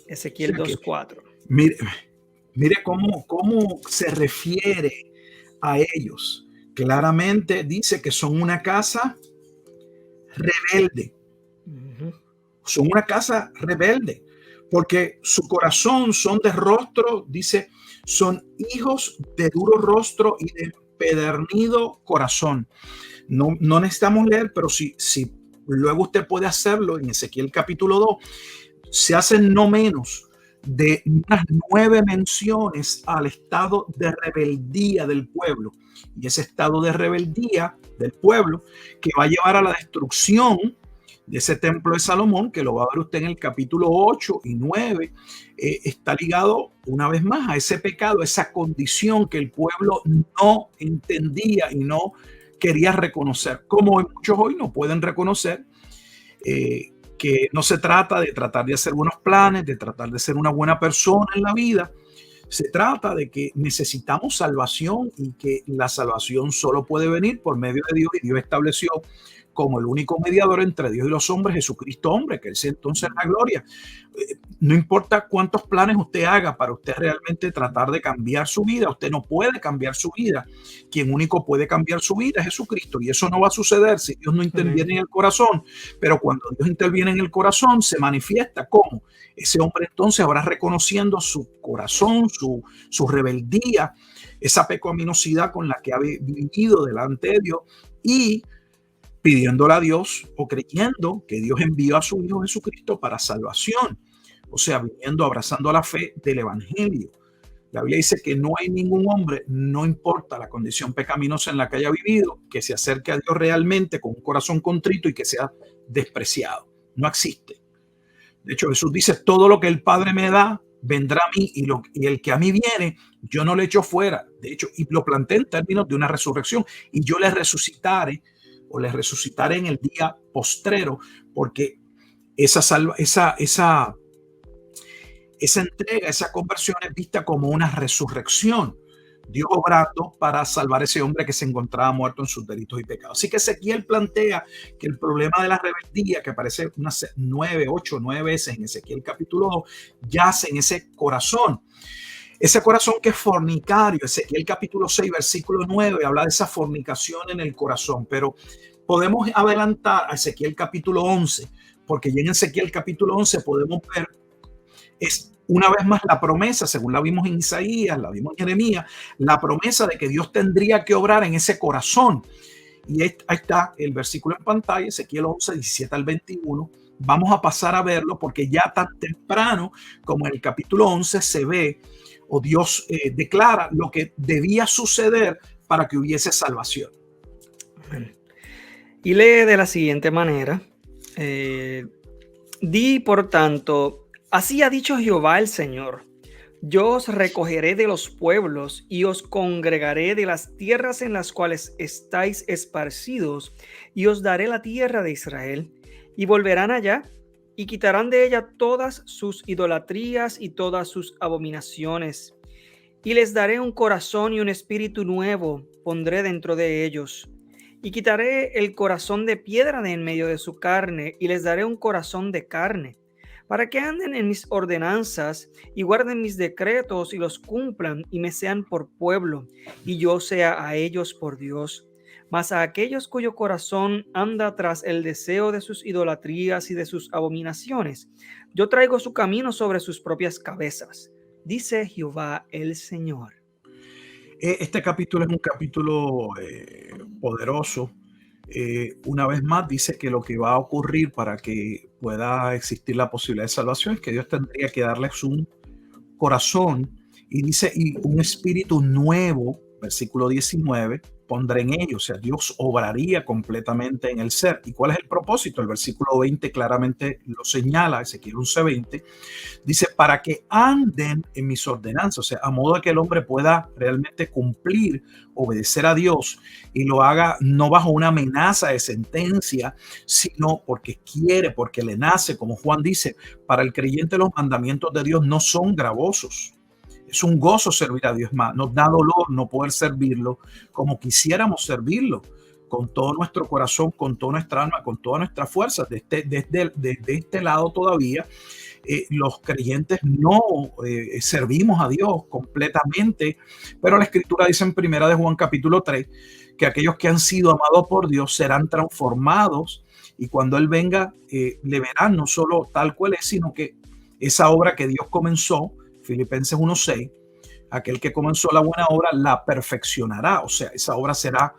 Ezequiel 2:4. Mire cómo se refiere a ellos. Claramente dice que son una casa rebelde. Son una casa rebelde, porque su corazón son de rostro, dice, son hijos de duro rostro y de empedernido corazón. No necesitamos leer, pero si luego usted puede hacerlo en Ezequiel capítulo 2, se hacen no menos de unas 9 menciones al estado de rebeldía del pueblo. Y ese estado de rebeldía del pueblo que va a llevar a la destrucción de ese templo de Salomón, que lo va a ver usted en el capítulo 8 y 9, está ligado una vez más a ese pecado, esa condición que el pueblo no entendía y no quería reconocer, como muchos hoy no pueden reconocer que no se trata de tratar de hacer buenos planes, de tratar de ser una buena persona en la vida. Se trata de que necesitamos salvación, y que la salvación solo puede venir por medio de Dios, y Dios estableció como el único mediador entre Dios y los hombres, Jesucristo hombre, que es entonces la gloria. No importa cuántos planes usted haga para usted realmente tratar de cambiar su vida, usted no puede cambiar su vida. Quien único puede cambiar su vida es Jesucristo, y eso no va a suceder si Dios no interviene en el corazón. Pero cuando Dios interviene en el corazón, se manifiesta como ese hombre entonces ahora reconociendo su corazón, su rebeldía, esa pecaminosidad con la que ha vivido delante de Dios, y pidiéndole a Dios o creyendo que Dios envió a su Hijo Jesucristo para salvación. O sea, viniendo, abrazando la fe del Evangelio. La Biblia dice que no hay ningún hombre, no importa la condición pecaminosa en la que haya vivido, que se acerque a Dios realmente con un corazón contrito y que sea despreciado. No existe. De hecho, Jesús dice, todo lo que el Padre me da, vendrá a mí, y el que a mí viene, yo no le echo fuera. De hecho, y lo planteé en términos de una resurrección, y yo le resucitaré, o les resucitaré en el día postrero, porque esa entrega, esa conversión es vista como una resurrección. Dios obrando para salvar a ese hombre que se encontraba muerto en sus delitos y pecados. Así que Ezequiel plantea que el problema de la rebeldía, que aparece unas 8 o 9 veces en Ezequiel capítulo 2, yace en ese corazón. Ese corazón que es fornicario. Ezequiel capítulo 6, versículo 9, habla de esa fornicación en el corazón. Pero podemos adelantar a Ezequiel capítulo 11, porque ya en Ezequiel capítulo 11 podemos ver, es una vez más la promesa, según la vimos en Isaías, la vimos en Jeremías, la promesa de que Dios tendría que obrar en ese corazón. Y ahí está el versículo en pantalla, Ezequiel 11, 17 al 21. Vamos a pasar a verlo porque ya tan temprano como en el capítulo 11 se ve, o Dios declara lo que debía suceder para que hubiese salvación. Y lee de la siguiente manera: di por tanto, así ha dicho Jehová el Señor: yo os recogeré de los pueblos y os congregaré de las tierras en las cuales estáis esparcidos, y os daré la tierra de Israel, y volverán allá y quitarán de ella todas sus idolatrías y todas sus abominaciones. Y les daré un corazón y un espíritu nuevo pondré dentro de ellos. Y quitaré el corazón de piedra de en medio de su carne, y les daré un corazón de carne, para que anden en mis ordenanzas y guarden mis decretos y los cumplan y me sean por pueblo, y yo sea a ellos por Dios. Mas a aquellos cuyo corazón anda tras el deseo de sus idolatrías y de sus abominaciones, yo traigo su camino sobre sus propias cabezas, dice Jehová el Señor. Este capítulo es un capítulo poderoso. Una vez más dice que lo que va a ocurrir para que pueda existir la posibilidad de salvación es que Dios tendría que darles un corazón, y dice, y un espíritu nuevo, versículo 19, pondré en ellos. O sea, Dios obraría completamente en el ser. ¿Y cuál es el propósito? El versículo 20 claramente lo señala, Ezequiel 11:20, dice, para que anden en mis ordenanzas, o sea, a modo de que el hombre pueda realmente cumplir, obedecer a Dios, y lo haga no bajo una amenaza de sentencia, sino porque quiere, porque le nace. Como Juan dice, para el creyente los mandamientos de Dios no son gravosos. Es un gozo servir a Dios más. Nos da dolor no poder servirlo como quisiéramos servirlo, con todo nuestro corazón, con toda nuestra alma, con todas nuestras fuerzas. Desde este lado todavía, los creyentes no servimos a Dios completamente, pero la Escritura dice en Primera de Juan capítulo 3 que aquellos que han sido amados por Dios serán transformados, y cuando Él venga le verán no solo tal cual es, sino que esa obra que Dios comenzó, Filipenses 1:6, aquel que comenzó la buena obra la perfeccionará, o sea, esa obra será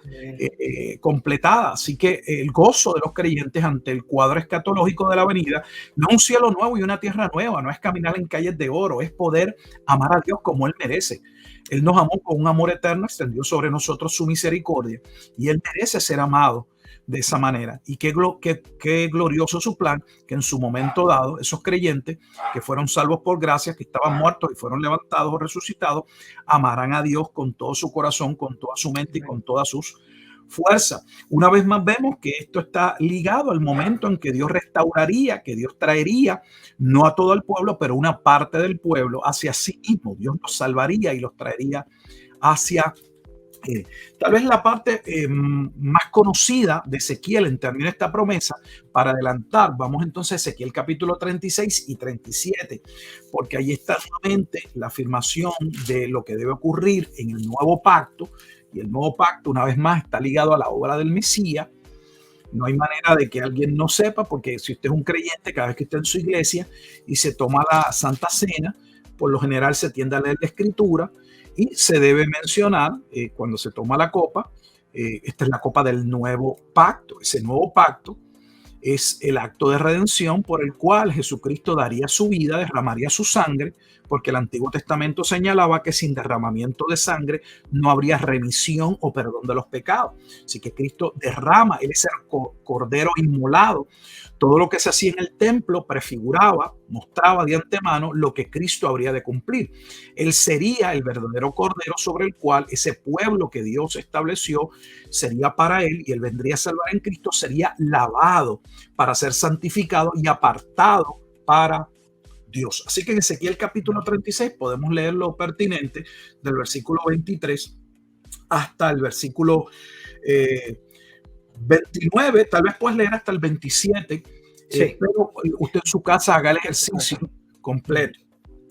completada. Así que el gozo de los creyentes ante el cuadro escatológico de la venida no es un cielo nuevo y una tierra nueva, no es caminar en calles de oro, es poder amar a Dios como Él merece. Él nos amó con un amor eterno, extendió sobre nosotros su misericordia, y Él merece ser amado de esa manera. Y qué glorioso su plan, que en su momento dado, esos creyentes que fueron salvos por gracia, que estaban muertos y fueron levantados o resucitados, amarán a Dios con todo su corazón, con toda su mente y con todas sus fuerzas. Una vez más vemos que esto está ligado al momento en que Dios restauraría, que Dios traería, no a todo el pueblo, pero una parte del pueblo hacia sí mismo. Dios los salvaría y los traería hacia tal vez la parte más conocida de Ezequiel en términos de esta promesa. Para adelantar, vamos entonces a Ezequiel capítulo 36 y 37, porque ahí está nuevamente la afirmación de lo que debe ocurrir en el nuevo pacto, y el nuevo pacto una vez más está ligado a la obra del Mesías. No hay manera de que alguien no sepa, porque si usted es un creyente, cada vez que está en su iglesia y se toma la Santa Cena, por lo general se tiende a leer la Escritura, y se debe mencionar cuando se toma la copa, esta es la copa del nuevo pacto. Ese nuevo pacto es el acto de redención por el cual Jesucristo daría su vida, derramaría su sangre, porque el Antiguo Testamento señalaba que sin derramamiento de sangre no habría remisión o perdón de los pecados. Así que Cristo derrama, Él es el cordero inmolado. Todo lo que se hacía en el templo prefiguraba, mostraba de antemano lo que Cristo habría de cumplir. Él sería el verdadero cordero sobre el cual ese pueblo que Dios estableció sería para Él, y Él vendría a salvar en Cristo, sería lavado para ser santificado y apartado para Dios. Así que en Ezequiel capítulo 36 podemos leer lo pertinente del versículo 23 hasta el versículo 29, tal vez puedes leer hasta el 27, sí. Pero usted en su casa haga el ejercicio completo.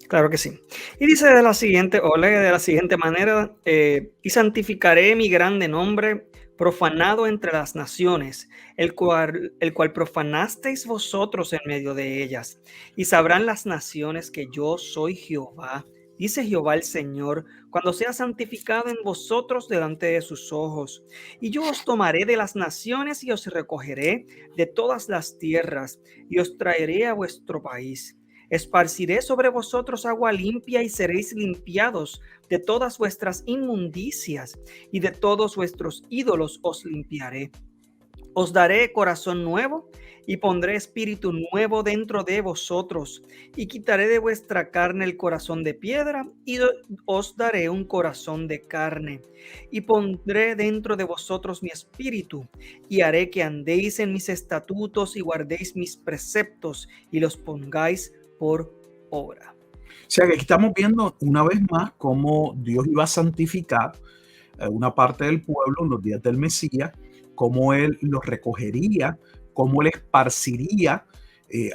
Claro que sí. Y dice lee de la siguiente manera: y santificaré mi grande nombre profanado entre las naciones, el cual profanasteis vosotros en medio de ellas. Y sabrán las naciones que yo soy Jehová, dice Jehová el Señor, cuando sea santificado en vosotros delante de sus ojos. Y yo os tomaré de las naciones y os recogeré de todas las tierras y os traeré a vuestro país. Esparciré sobre vosotros agua limpia y seréis limpiados de todas vuestras inmundicias y de todos vuestros ídolos os limpiaré. Os daré corazón nuevo y pondré espíritu nuevo dentro de vosotros y quitaré de vuestra carne el corazón de piedra y os daré un corazón de carne y pondré dentro de vosotros mi espíritu y haré que andéis en mis estatutos y guardéis mis preceptos y los pongáis por obra. O sea que aquí estamos viendo una vez más cómo Dios iba a santificar una parte del pueblo en los días del Mesías, cómo Él los recogería, cómo Él esparciría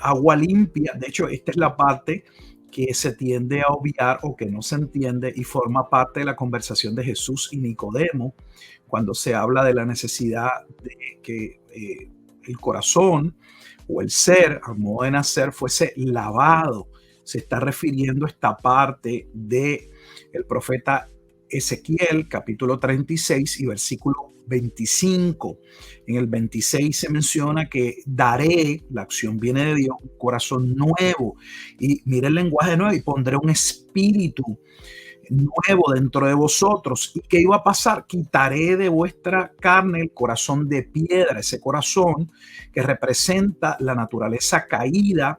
agua limpia. De hecho, esta es la parte que se tiende a obviar o que no se entiende y forma parte de la conversación de Jesús y Nicodemo, cuando se habla de la necesidad de que el corazón o el ser, al modo de nacer, fuese lavado. Se está refiriendo a esta parte de el profeta Ezequiel, capítulo 36 y versículo 25. En el 26 se menciona que daré, la acción viene de Dios, un corazón nuevo. Y mire el lenguaje nuevo, y pondré un espíritu nuevo dentro de vosotros. ¿Y qué iba a pasar? Quitaré de vuestra carne el corazón de piedra, ese corazón que representa la naturaleza caída,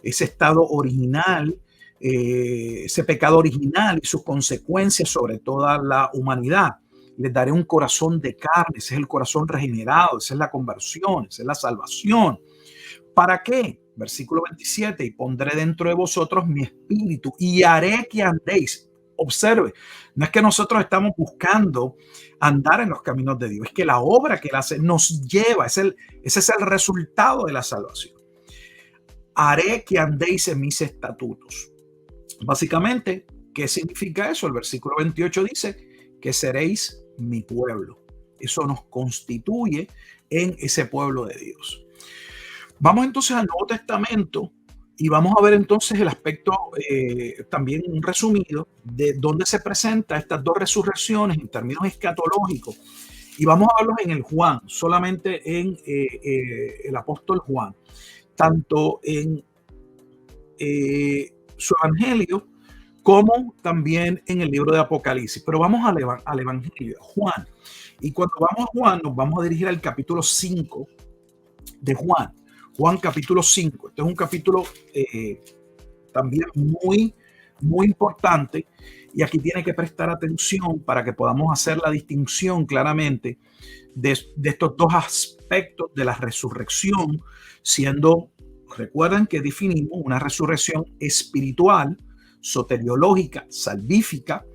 ese estado original, ese pecado original y sus consecuencias sobre toda la humanidad. Les daré un corazón de carne, ese es el corazón regenerado, esa es la conversión, esa es la salvación. ¿Para qué? Versículo 27, y pondré dentro de vosotros mi espíritu y haré que andéis. Observe, no es que nosotros estamos buscando andar en los caminos de Dios, es que la obra que Él hace nos lleva, ese es el resultado de la salvación. Haré que andéis en mis estatutos. Básicamente, ¿qué significa eso? El versículo 28 dice que seréis mi pueblo. Eso nos constituye en ese pueblo de Dios. Vamos entonces al Nuevo Testamento y vamos a ver entonces el aspecto también resumido de dónde se presentan estas dos resurrecciones en términos escatológicos. Y vamos a verlos en el Juan, solamente en el apóstol Juan, tanto en su evangelio como también en el libro de Apocalipsis. Pero vamos al evangelio de Juan. Y cuando vamos a Juan, nos vamos a dirigir al capítulo 5 de Juan. Juan capítulo 5. Este es un capítulo también muy, muy importante. Y aquí tiene que prestar atención para que podamos hacer la distinción claramente de estos dos aspectos de la resurrección, siendo, recuerden que definimos una resurrección espiritual, soteriológica, salvífica,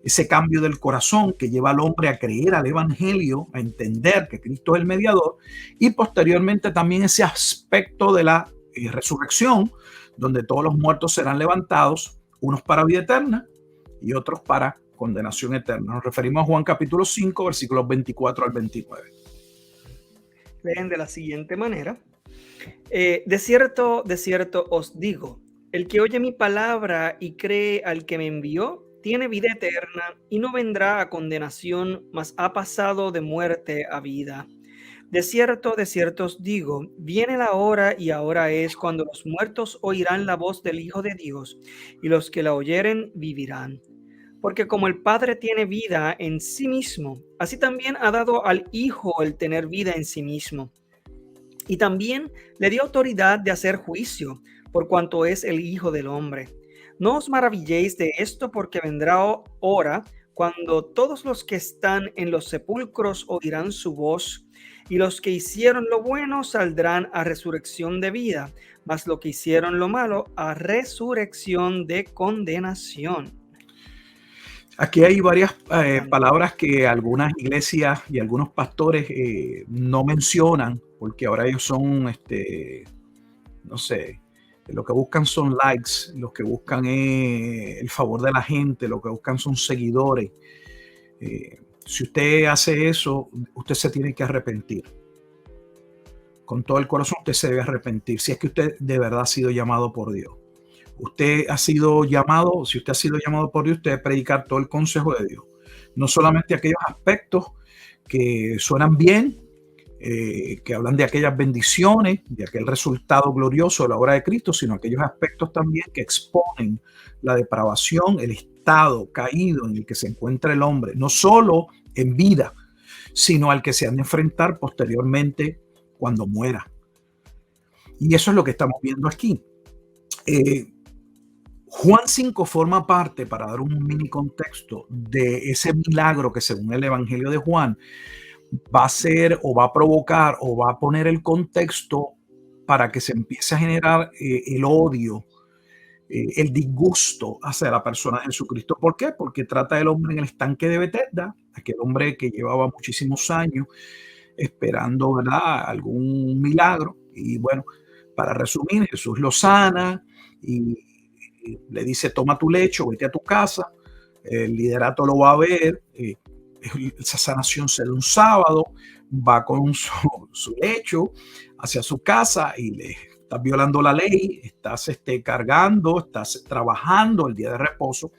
ese cambio del corazón que lleva al hombre a creer al evangelio, a entender que Cristo es el mediador, y posteriormente también ese aspecto de la resurrección, donde todos los muertos serán levantados, unos para vida eterna y otros para condenación eterna. Nos referimos a Juan capítulo 5, versículos 24 al 29. Leen de la siguiente manera. De cierto os digo, el que oye mi palabra y cree al que me envió, tiene vida eterna y no vendrá a condenación, mas ha pasado de muerte a vida. De cierto os digo, viene la hora y ahora es cuando los muertos oirán la voz del Hijo de Dios, y los que la oyeren vivirán. Porque como el Padre tiene vida en sí mismo, así también ha dado al Hijo el tener vida en sí mismo. Y también le dio autoridad de hacer juicio, por cuanto es el Hijo del Hombre. No os maravilléis de esto, porque vendrá hora cuando todos los que están en los sepulcros oirán su voz, y los que hicieron lo bueno saldrán a resurrección de vida, mas los que hicieron lo malo a resurrección de condenación. Aquí hay varias palabras que algunas iglesias y algunos pastores no mencionan, porque ahora ellos son, no sé, lo que buscan son likes, lo que buscan es el favor de la gente, lo que buscan son seguidores. Si usted hace eso, usted se tiene que arrepentir. Con todo el corazón usted se debe arrepentir. Si es que usted de verdad ha sido llamado por Dios. Usted ha sido llamado, si usted ha sido llamado por Dios, usted debe predicar todo el consejo de Dios. No solamente aquellos aspectos que suenan bien, que hablan de aquellas bendiciones, de aquel resultado glorioso de la obra de Cristo, sino aquellos aspectos también que exponen la depravación, el estado caído en el que se encuentra el hombre, no solo en vida, sino al que se han de enfrentar posteriormente cuando muera. Y eso es lo que estamos viendo aquí. Juan 5 forma parte, para dar un mini contexto, de ese milagro que según el Evangelio de Juan va a ser o va a provocar o va a poner el contexto para que se empiece a generar el odio, el disgusto hacia la persona de Jesucristo. ¿Por qué? Porque trata del hombre en el estanque de Betesda, aquel hombre que llevaba muchísimos años esperando, ¿verdad?, algún milagro. Y bueno, para resumir, Jesús lo sana y le dice: toma tu lecho, vete a tu casa. El liderato lo va a ver. Esa sanación se da un sábado, va con su lecho hacia su casa y le estás violando la ley, estás cargando, estás trabajando el día de reposo.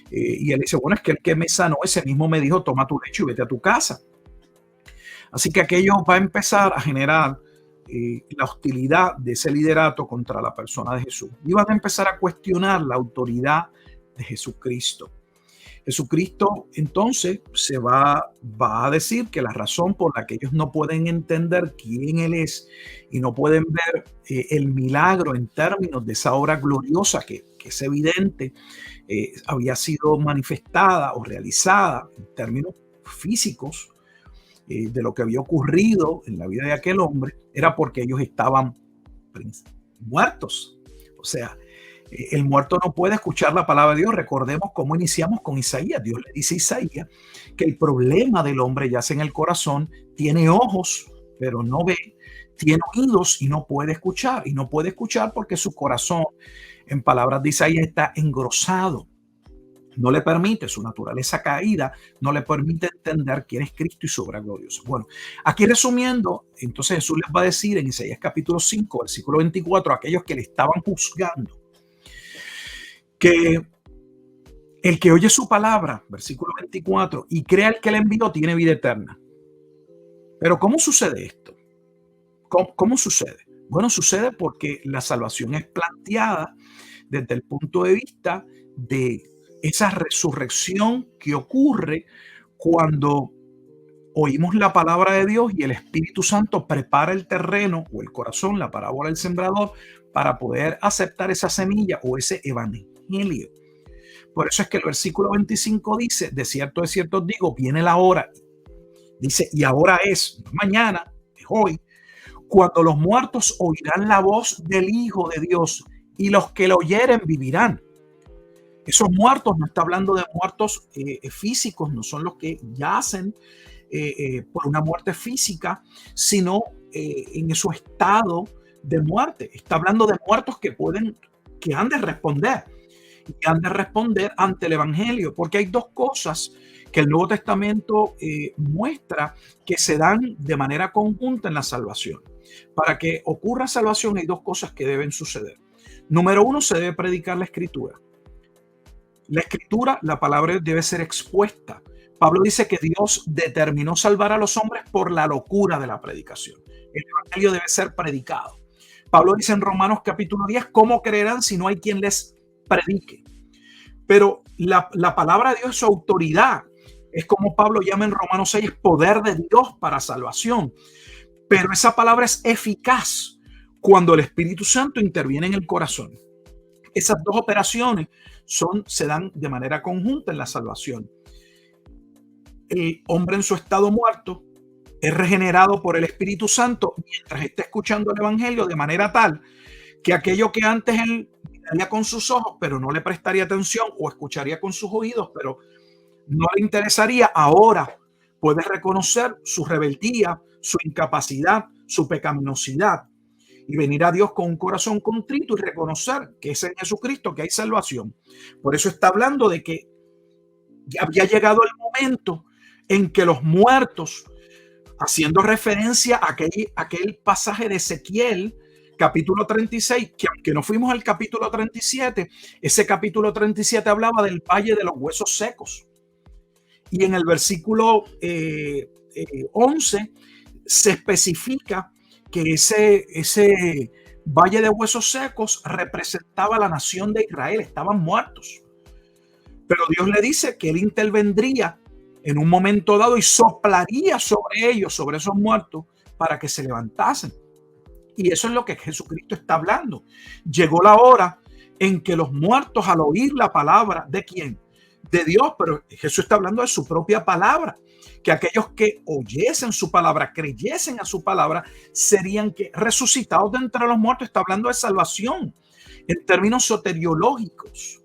Y él dice: bueno, es que el que me sanó ese mismo me dijo: toma tu lecho y vete a tu casa. Así que aquello va a empezar a generar la hostilidad de ese liderato contra la persona de Jesús. Y van a empezar a cuestionar la autoridad de Jesucristo. Jesucristo entonces se va a decir que la razón por la que ellos no pueden entender quién Él es y no pueden ver el milagro en términos de esa obra gloriosa que es evidente, había sido manifestada o realizada en términos físicos, de lo que había ocurrido en la vida de aquel hombre, era porque ellos estaban muertos. O sea, el muerto no puede escuchar la palabra de Dios. Recordemos cómo iniciamos con Isaías. Dios le dice a Isaías que el problema del hombre yace en el corazón. Tiene ojos, pero no ve. Tiene oídos y no puede escuchar. Y no puede escuchar porque su corazón, en palabras de Isaías, está engrosado. No le permite, su naturaleza caída, no le permite entender quién es Cristo y su obra gloriosa. Bueno, aquí resumiendo, entonces Jesús les va a decir en Isaías capítulo 5, versículo 24, a aquellos que le estaban juzgando, que el que oye su palabra, versículo 24, y crea el que le envió, tiene vida eterna. Pero ¿cómo sucede esto? ¿Cómo sucede? Bueno, sucede porque la salvación es planteada desde el punto de vista de esa resurrección que ocurre cuando oímos la palabra de Dios y el Espíritu Santo prepara el terreno o el corazón, la parábola del sembrador, para poder aceptar esa semilla o ese evangelio. Por eso es que el versículo 25 dice: de cierto os digo, viene la hora. Dice: y ahora es, no mañana, es hoy, cuando los muertos oirán la voz del Hijo de Dios y los que lo oyeren vivirán. Esos muertos no está hablando de muertos físicos, no son los que yacen por una muerte física, sino en su estado de muerte. Está hablando de muertos que han de responder. Y han de responder ante el Evangelio, porque hay dos cosas que el Nuevo Testamento muestra que se dan de manera conjunta en la salvación. Para que ocurra salvación hay dos cosas que deben suceder. Número uno, se debe predicar la Escritura. La Escritura, la palabra debe ser expuesta. Pablo dice que Dios determinó salvar a los hombres por la locura de la predicación. El Evangelio debe ser predicado. Pablo dice en Romanos capítulo 10, ¿cómo creerán si no hay quien les predique? Pero la palabra de Dios es su autoridad. Es como Pablo llama en Romanos 6, poder de Dios para salvación. Pero esa palabra es eficaz cuando el Espíritu Santo interviene en el corazón. Esas dos operaciones se dan de manera conjunta en la salvación. El hombre en su estado muerto es regenerado por el Espíritu Santo mientras está escuchando el Evangelio, de manera tal que aquello que antes él miraría con sus ojos, pero no le prestaría atención, o escucharía con sus oídos, pero no le interesaría, ahora puede reconocer su rebeldía, su incapacidad, su pecaminosidad, y venir a Dios con un corazón contrito y reconocer que es en Jesucristo que hay salvación. Por eso está hablando de que ya había llegado el momento en que los muertos, haciendo referencia a aquel pasaje de Ezequiel, capítulo 36, que aunque no fuimos al capítulo 37, ese capítulo 37 hablaba del valle de los huesos secos. Y en el versículo 11 se especifica que ese valle de huesos secos representaba a la nación de Israel, estaban muertos. Pero Dios le dice que él intervendría en un momento dado y soplaría sobre ellos, sobre esos muertos, para que se levantasen. Y eso es lo que Jesucristo está hablando. Llegó la hora en que los muertos, al oír la palabra, ¿de quién? De Dios, pero Jesús está hablando de su propia palabra, que aquellos que oyesen su palabra, creyesen a su palabra, serían que resucitados de entre los muertos. Está hablando de salvación en términos soteriológicos,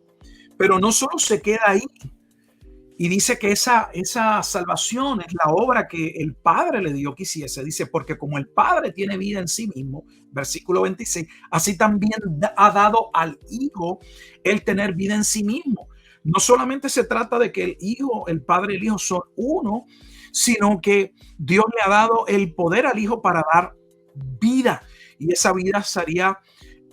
pero no solo se queda ahí. Y dice que esa salvación es la obra que el Padre le dio que hiciese. Dice, porque como el Padre tiene vida en sí mismo, versículo 26, así también ha dado al Hijo el tener vida en sí mismo. No solamente se trata de que el Hijo, el Padre y el Hijo son uno, sino que Dios le ha dado el poder al Hijo para dar vida. Y esa vida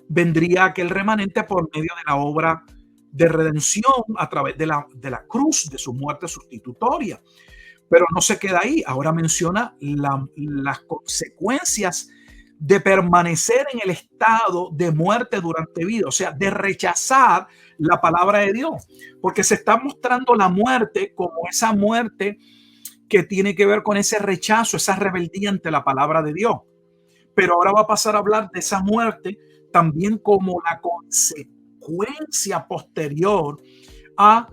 vendría aquel remanente por medio de la obra de redención a través de la cruz, de su muerte sustitutoria. Pero no se queda ahí. Ahora menciona las consecuencias de permanecer en el estado de muerte durante vida, o sea, de rechazar la palabra de Dios, porque se está mostrando la muerte como esa muerte que tiene que ver con ese rechazo, esa rebeldía ante la palabra de Dios. Pero ahora va a pasar a hablar de esa muerte también como la consecuencia posterior a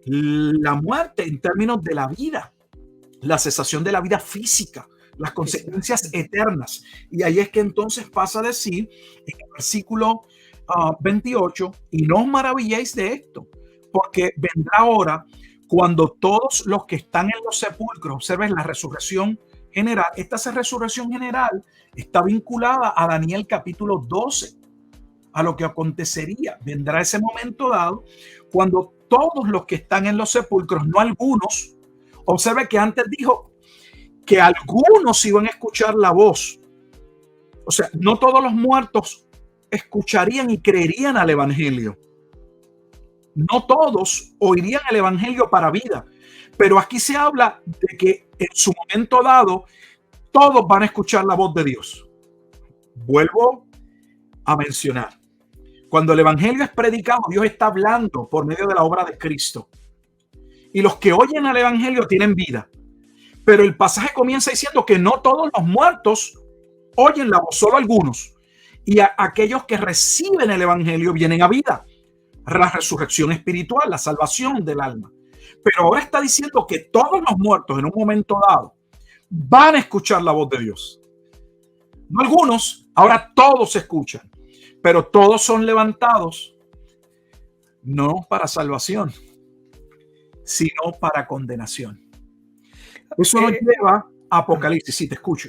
la muerte en términos de la vida, la cesación de la vida física, las consecuencias eternas. Y ahí es que entonces pasa a decir en el versículo 28, y no os maravilléis de esto, porque vendrá hora cuando todos los que están en los sepulcros, observen la resurrección general. Esta resurrección general está vinculada a Daniel capítulo 12, a lo que acontecería. Vendrá ese momento dado cuando todos los que están en los sepulcros, no algunos, observe que antes dijo que algunos iban a escuchar la voz. O sea, no todos los muertos escucharían y creerían al evangelio. No todos oirían el evangelio para vida. Pero aquí se habla de que en su momento dado todos van a escuchar la voz de Dios. Vuelvo a mencionar. Cuando el evangelio es predicado, Dios está hablando por medio de la obra de Cristo. Y los que oyen al evangelio tienen vida. Pero el pasaje comienza diciendo que no todos los muertos oyen la voz, solo algunos. Y aquellos que reciben el evangelio vienen a vida. La resurrección espiritual, la salvación del alma. Pero ahora está diciendo que todos los muertos en un momento dado van a escuchar la voz de Dios. No algunos, ahora todos escuchan. Pero todos son levantados no para salvación, sino para condenación. Eso nos lleva a Apocalipsis. Sí, te escucho.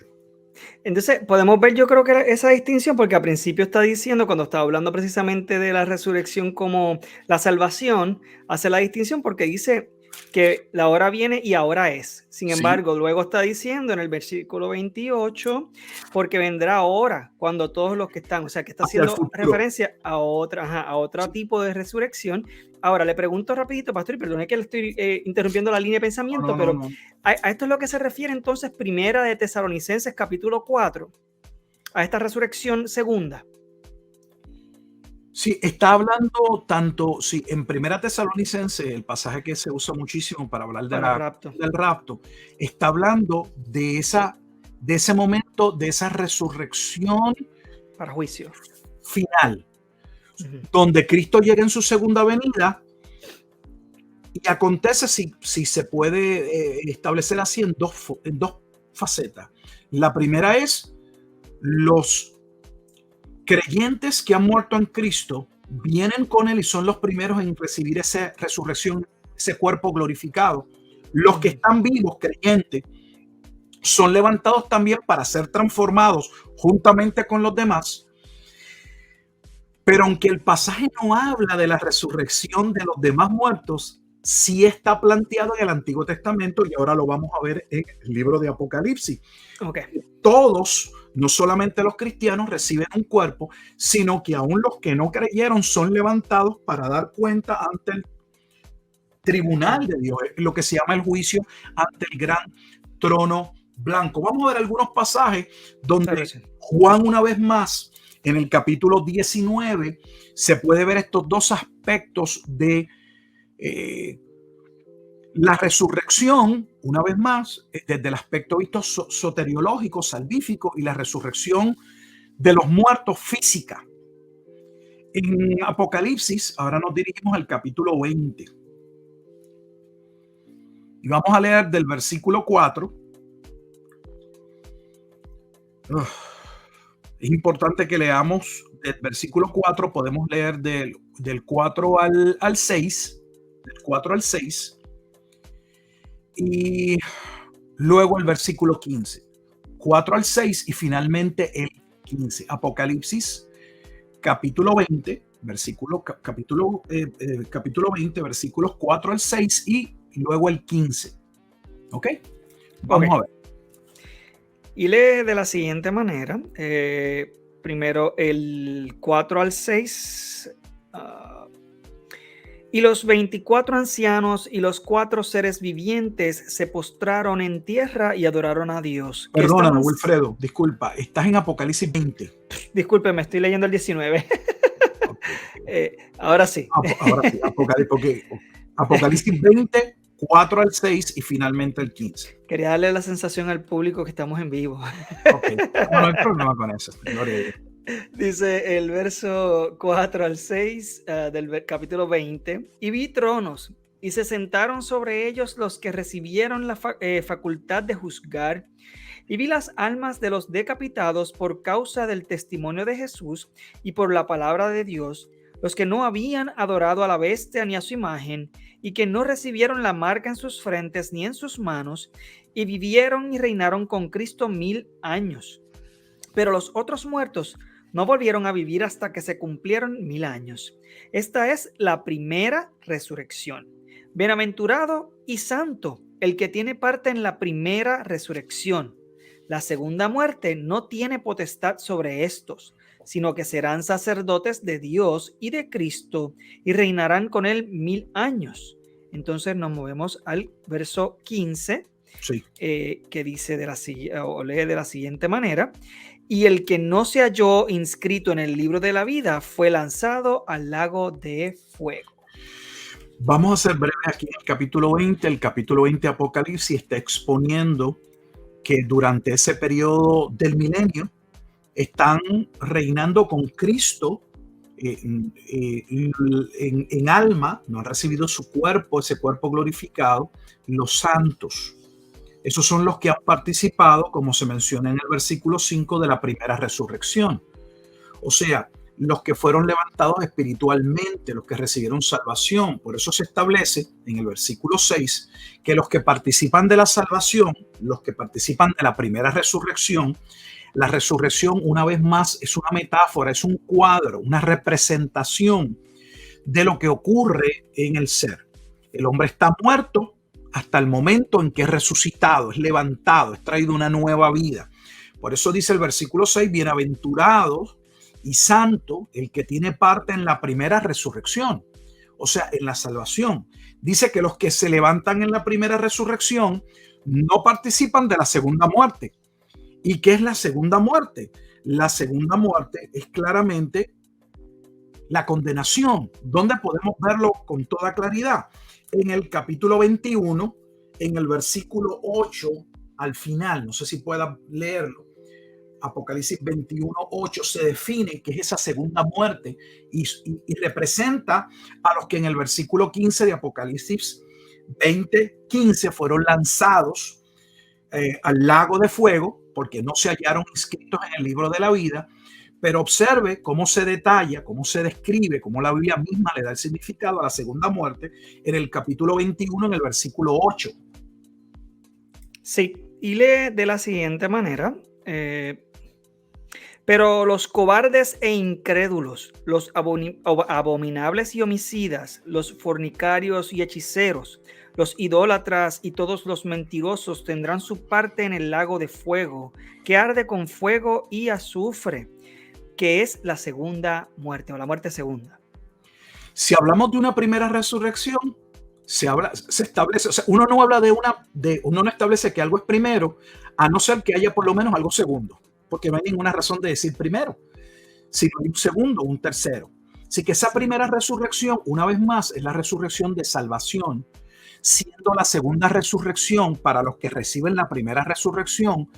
Entonces, podemos ver, yo creo que esa distinción, porque al principio está diciendo, cuando estaba hablando precisamente de la resurrección como la salvación, hace la distinción porque dice que la hora viene y ahora es. Sin embargo, luego está diciendo en el versículo 28, porque vendrá ahora cuando todos los que están, o sea, que está haciendo referencia a otro tipo de resurrección. Ahora, le pregunto rapidito, pastor, y perdone que le estoy interrumpiendo la línea de pensamiento, pero a esto es lo que se refiere entonces Primera de Tesalonicenses capítulo 4, a esta resurrección segunda. Sí, está hablando tanto, sí, en Primera Tesalonicenses, el pasaje que se usa muchísimo para hablar del rapto, está hablando de ese momento, de esa resurrección para juicio final, donde Cristo llega en su segunda venida. Y acontece, si se puede establecer así, en dos facetas. La primera es los creyentes que han muerto en Cristo vienen con él y son los primeros en recibir esa resurrección, ese cuerpo glorificado. Los que están vivos, creyentes, son levantados también para ser transformados juntamente con los demás. Pero aunque el pasaje no habla de la resurrección de los demás muertos, sí está planteado en el Antiguo Testamento y ahora lo vamos a ver en el libro de Apocalipsis. Ok. Todos, no solamente los cristianos, reciben un cuerpo, sino que aún los que no creyeron son levantados para dar cuenta ante el tribunal de Dios, lo que se llama el juicio ante el gran trono blanco. Vamos a ver algunos pasajes donde Claro, sí. Juan, una vez más, en el capítulo 19, se puede ver estos dos aspectos de la resurrección, una vez más, desde el aspecto visto soteriológico, salvífico, y la resurrección de los muertos física. En Apocalipsis, ahora nos dirigimos al capítulo 20. Y vamos a leer del versículo 4. Es importante que leamos del versículo 4, podemos leer del 4 al 6, del 4 al 6, y luego el versículo 15, 4 al 6 y finalmente el 15. Apocalipsis, capítulo 20, capítulo 20, versículos 4 al 6 y luego el 15. ¿Ok? Vamos a ver. Y lee de la siguiente manera. Primero el 4 al 6. Y los 24 ancianos y los 4 seres vivientes se postraron en tierra y adoraron a Dios. Perdóname, Wilfredo, disculpa, estás en Apocalipsis 20. Discúlpeme, estoy leyendo el 19. Ahora sí. Ahora sí, Apocalipsis 20, 4 al 6 y finalmente el 15. Quería darle la sensación al público que estamos en vivo. Okay. No hay problema con eso. Dice el verso 4 al 6 del capítulo 20. Y vi tronos, y se sentaron sobre ellos los que recibieron la facultad de juzgar. Y vi las almas de los decapitados por causa del testimonio de Jesús y por la palabra de Dios, los que no habían adorado a la bestia ni a su imagen, y que no recibieron la marca en sus frentes ni en sus manos, y vivieron y reinaron con Cristo 1000 años. Pero los otros muertos no volvieron a vivir hasta que se cumplieron 1000 años. Esta es la primera resurrección. Bienaventurado y santo el que tiene parte en la primera resurrección. La segunda muerte no tiene potestad sobre estos, sino que serán sacerdotes de Dios y de Cristo y reinarán con él 1000 años. Entonces nos movemos al verso 15, sí. Que dice o lee de la siguiente manera: y el que no se halló inscrito en el libro de la vida fue lanzado al lago de fuego. Vamos a ser breves aquí en el capítulo 20. El capítulo 20 de Apocalipsis está exponiendo que durante ese periodo del milenio están reinando con Cristo en alma, no han recibido su cuerpo, ese cuerpo glorificado, los santos. Esos son los que han participado, como se menciona en el versículo 5, de la primera resurrección. O sea, los que fueron levantados espiritualmente, los que recibieron salvación. Por eso se establece en el versículo 6 que los que participan de la salvación, los que participan de la primera resurrección, la resurrección, una vez más, es una metáfora, es un cuadro, una representación de lo que ocurre en el ser. El hombre está muerto hasta el momento en que es resucitado, es levantado, es traído una nueva vida. Por eso dice el versículo 6, bienaventurado y santo el que tiene parte en la primera resurrección, o sea, en la salvación. Dice que los que se levantan en la primera resurrección no participan de la segunda muerte. ¿Y qué es la segunda muerte? La segunda muerte es claramente la condenación. ¿Dónde podemos verlo con toda claridad? En el capítulo 21, en el versículo 8 al final, no sé si puedan leerlo. Apocalipsis 21, 8 se define que es esa segunda muerte y representa a los que en el versículo 15 de Apocalipsis 20, 15 fueron lanzados al lago de fuego porque no se hallaron inscritos en el libro de la vida. Pero observe cómo se detalla, cómo se describe, cómo la Biblia misma le da el significado a la segunda muerte en el capítulo 21, en el versículo 8. Sí, y lee de la siguiente manera. Pero los cobardes e incrédulos, los abominables y homicidas, los fornicarios y hechiceros, los idólatras y todos los mentirosos tendrán su parte en el lago de fuego, que arde con fuego y azufre, que es la segunda muerte o la muerte segunda. Si hablamos de una primera resurrección, se establece, o sea, uno no habla uno no establece que algo es primero, a no ser que haya por lo menos algo segundo, porque no hay ninguna razón de decir primero, sino hay un segundo, un tercero. Así que esa primera resurrección, una vez más, es la resurrección de salvación, siendo la segunda resurrección para los que reciben la primera resurrección,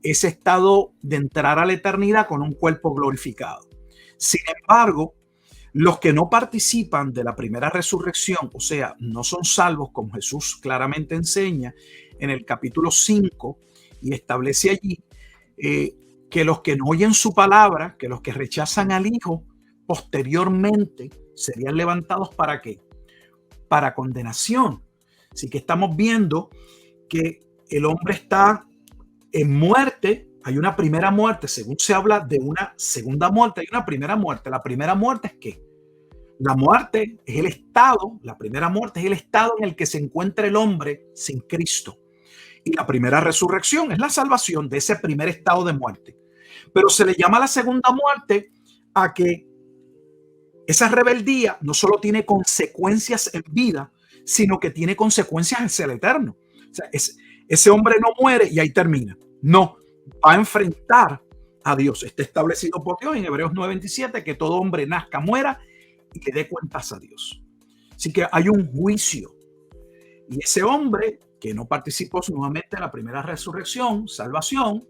ese estado de entrar a la eternidad con un cuerpo glorificado. Sin embargo, los que no participan de la primera resurrección, o sea, no son salvos, como Jesús claramente enseña en el capítulo 5, y establece allí que los que no oyen su palabra, que los que rechazan al Hijo, posteriormente serían levantados ¿para qué? Para condenación. Así que estamos viendo que el hombre está en muerte. Hay una primera muerte, según se habla de una segunda muerte, hay una primera muerte. La primera muerte es ¿qué? La muerte es el estado, la primera muerte es el estado en el que se encuentra el hombre sin Cristo. Y la primera resurrección es la salvación de ese primer estado de muerte. Pero se le llama la segunda muerte a que esa rebeldía no solo tiene consecuencias en vida, sino que tiene consecuencias hacia el eterno. O sea, ese hombre no muere y ahí termina. No, va a enfrentar a Dios. Está establecido por Dios en Hebreos 9:27 que todo hombre nazca, muera y le dé cuentas a Dios. Así que hay un juicio. Y ese hombre que no participó nuevamente en la primera resurrección, salvación,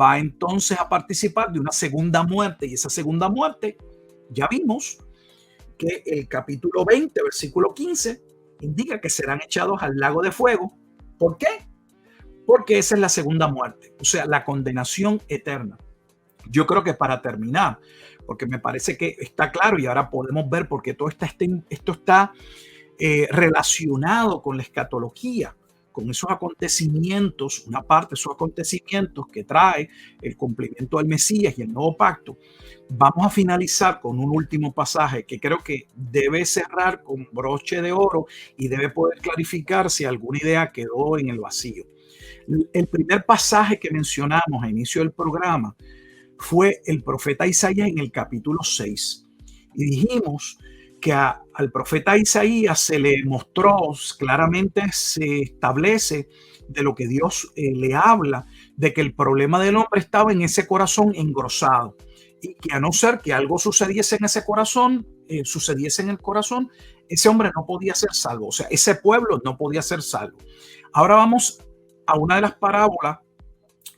va entonces a participar de una segunda muerte. Y esa segunda muerte, ya vimos que el capítulo 20, versículo 15, indica que serán echados al lago de fuego. ¿Por qué? Porque esa es la segunda muerte, o sea, la condenación eterna. Yo creo que para terminar, porque me parece que está claro y ahora podemos ver por qué todo esto está relacionado con la escatología, con esos acontecimientos, una parte de esos acontecimientos que trae el cumplimiento del Mesías y el nuevo pacto. Vamos a finalizar con un último pasaje que creo que debe cerrar con broche de oro y debe poder clarificar si alguna idea quedó en el vacío. El primer pasaje que mencionamos a inicio del programa fue el profeta Isaías en el capítulo 6. Y dijimos que al profeta Isaías se le mostró claramente, se establece de lo que Dios le habla, de que el problema del hombre estaba en ese corazón engrosado y que a no ser que algo sucediese en ese corazón, sucediese en el corazón, ese hombre no podía ser salvo, o sea, ese pueblo no podía ser salvo. Ahora vamos a una de las parábolas,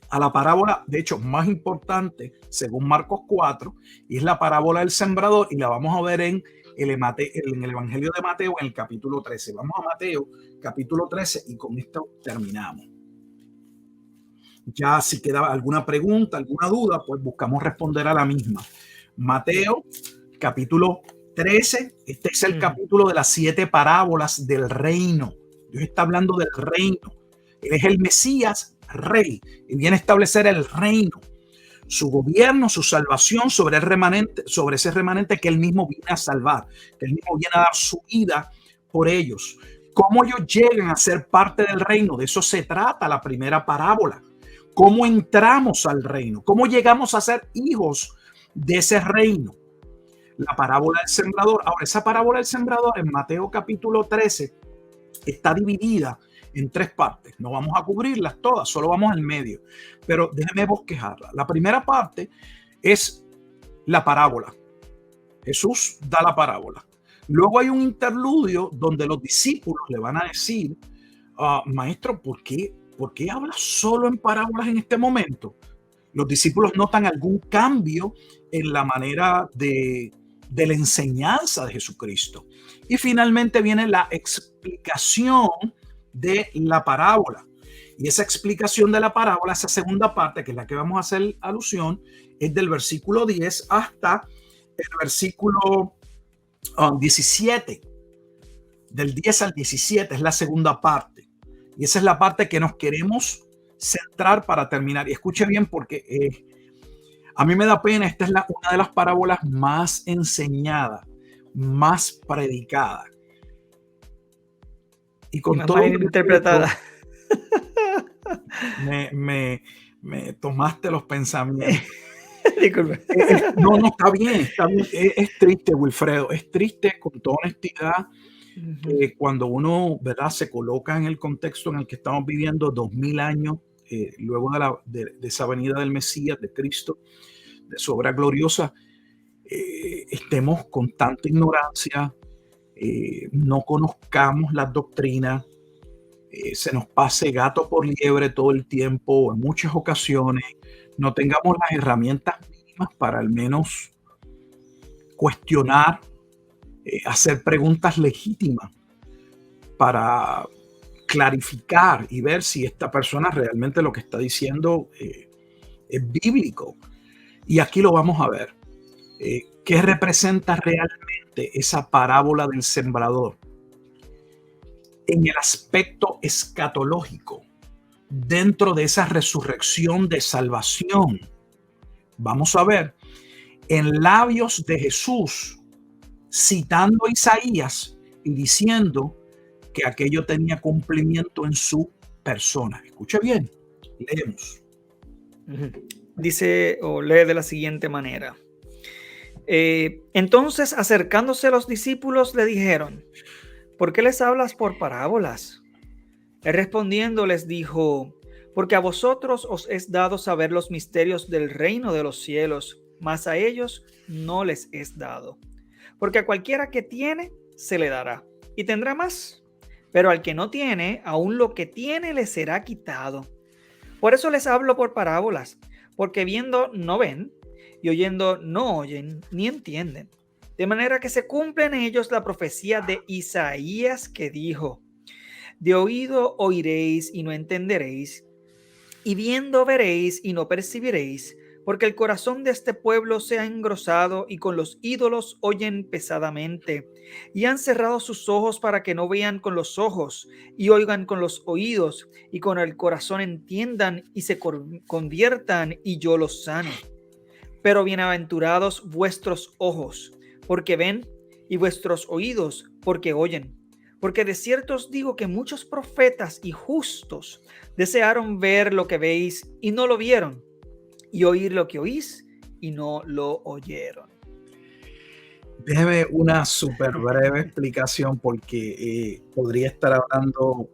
a la parábola, de hecho, más importante, según Marcos 4, y es la parábola del sembrador, y la vamos a ver en el Evangelio de Mateo, en el capítulo 13. Vamos a Mateo, capítulo 13, y con esto terminamos. Ya si queda alguna pregunta, alguna duda, pues buscamos responder a la misma. Mateo, capítulo 13, este es el capítulo de las 7 parábolas del reino. Dios está hablando del reino. Él es el Mesías, rey, y viene a establecer el reino, su gobierno, su salvación sobre el remanente, sobre ese remanente que él mismo viene a salvar, que él mismo viene a dar su vida por ellos. ¿Cómo ellos llegan a ser parte del reino? De eso se trata la primera parábola. ¿Cómo entramos al reino? ¿Cómo llegamos a ser hijos de ese reino? La parábola del sembrador. Ahora, esa parábola del sembrador en Mateo capítulo 13 está dividida en 3 partes. No vamos a cubrirlas todas, solo vamos al medio. Pero déjeme bosquejarla. La primera parte es la parábola. Jesús da la parábola. Luego hay un interludio donde los discípulos le van a decir, maestro, ¿por qué hablas solo en parábolas en este momento? Los discípulos notan algún cambio en la manera de la enseñanza de Jesucristo. Y finalmente viene la explicación de la parábola. Y esa explicación de la parábola, esa segunda parte, que es la que vamos a hacer alusión, es del versículo 10 hasta el versículo 17. Del 10 al 17 es la segunda parte. Y esa es la parte que nos queremos centrar para terminar. Y escuche bien porque A mí me da pena, esta es una de las parábolas más enseñadas, más predicada. Y con más todo mal el interpretada. me tomaste los pensamientos. Disculpe. No, está bien, está bien. Es triste, Wilfredo, es triste con toda honestidad que cuando uno, ¿verdad?, se coloca en el contexto en el que estamos viviendo 2000 años, luego de esa venida del Mesías, de Cristo, de su obra gloriosa, estemos con tanta ignorancia, no conozcamos las doctrinas, se nos pase gato por liebre todo el tiempo, en muchas ocasiones, no tengamos las herramientas mínimas para al menos cuestionar, hacer preguntas legítimas para clarificar y ver si esta persona realmente lo que está diciendo es bíblico. Y aquí lo vamos a ver. ¿Qué representa realmente esa parábola del sembrador? En el aspecto escatológico, dentro de esa resurrección de salvación, vamos a ver en labios de Jesús, citando a Isaías y diciendo que aquello tenía cumplimiento en su persona. Escuche bien, leemos. Dice o lee de la siguiente manera. Entonces, acercándose a los discípulos, le dijeron: ¿por qué les hablas por parábolas? Él respondiendo les dijo: porque a vosotros os es dado saber los misterios del reino de los cielos, mas a ellos no les es dado. Porque a cualquiera que tiene, se le dará, y tendrá más. Pero al que no tiene, aún lo que tiene le será quitado. Por eso les hablo por parábolas, porque viendo no ven, y oyendo no oyen, ni entienden. De manera que se cumple en ellos la profecía de Isaías que dijo: de oído oiréis y no entenderéis, y viendo veréis y no percibiréis, porque el corazón de este pueblo se ha engrosado y con los ídolos oyen pesadamente, y han cerrado sus ojos para que no vean con los ojos, y oigan con los oídos, y con el corazón entiendan y se conviertan, y yo los sane. Pero bienaventurados vuestros ojos, porque ven, y vuestros oídos, porque oyen. Porque de cierto os digo que muchos profetas y justos desearon ver lo que veis y no lo vieron, y oír lo que oís y no lo oyeron. Déjeme una súper breve explicación porque podría estar hablando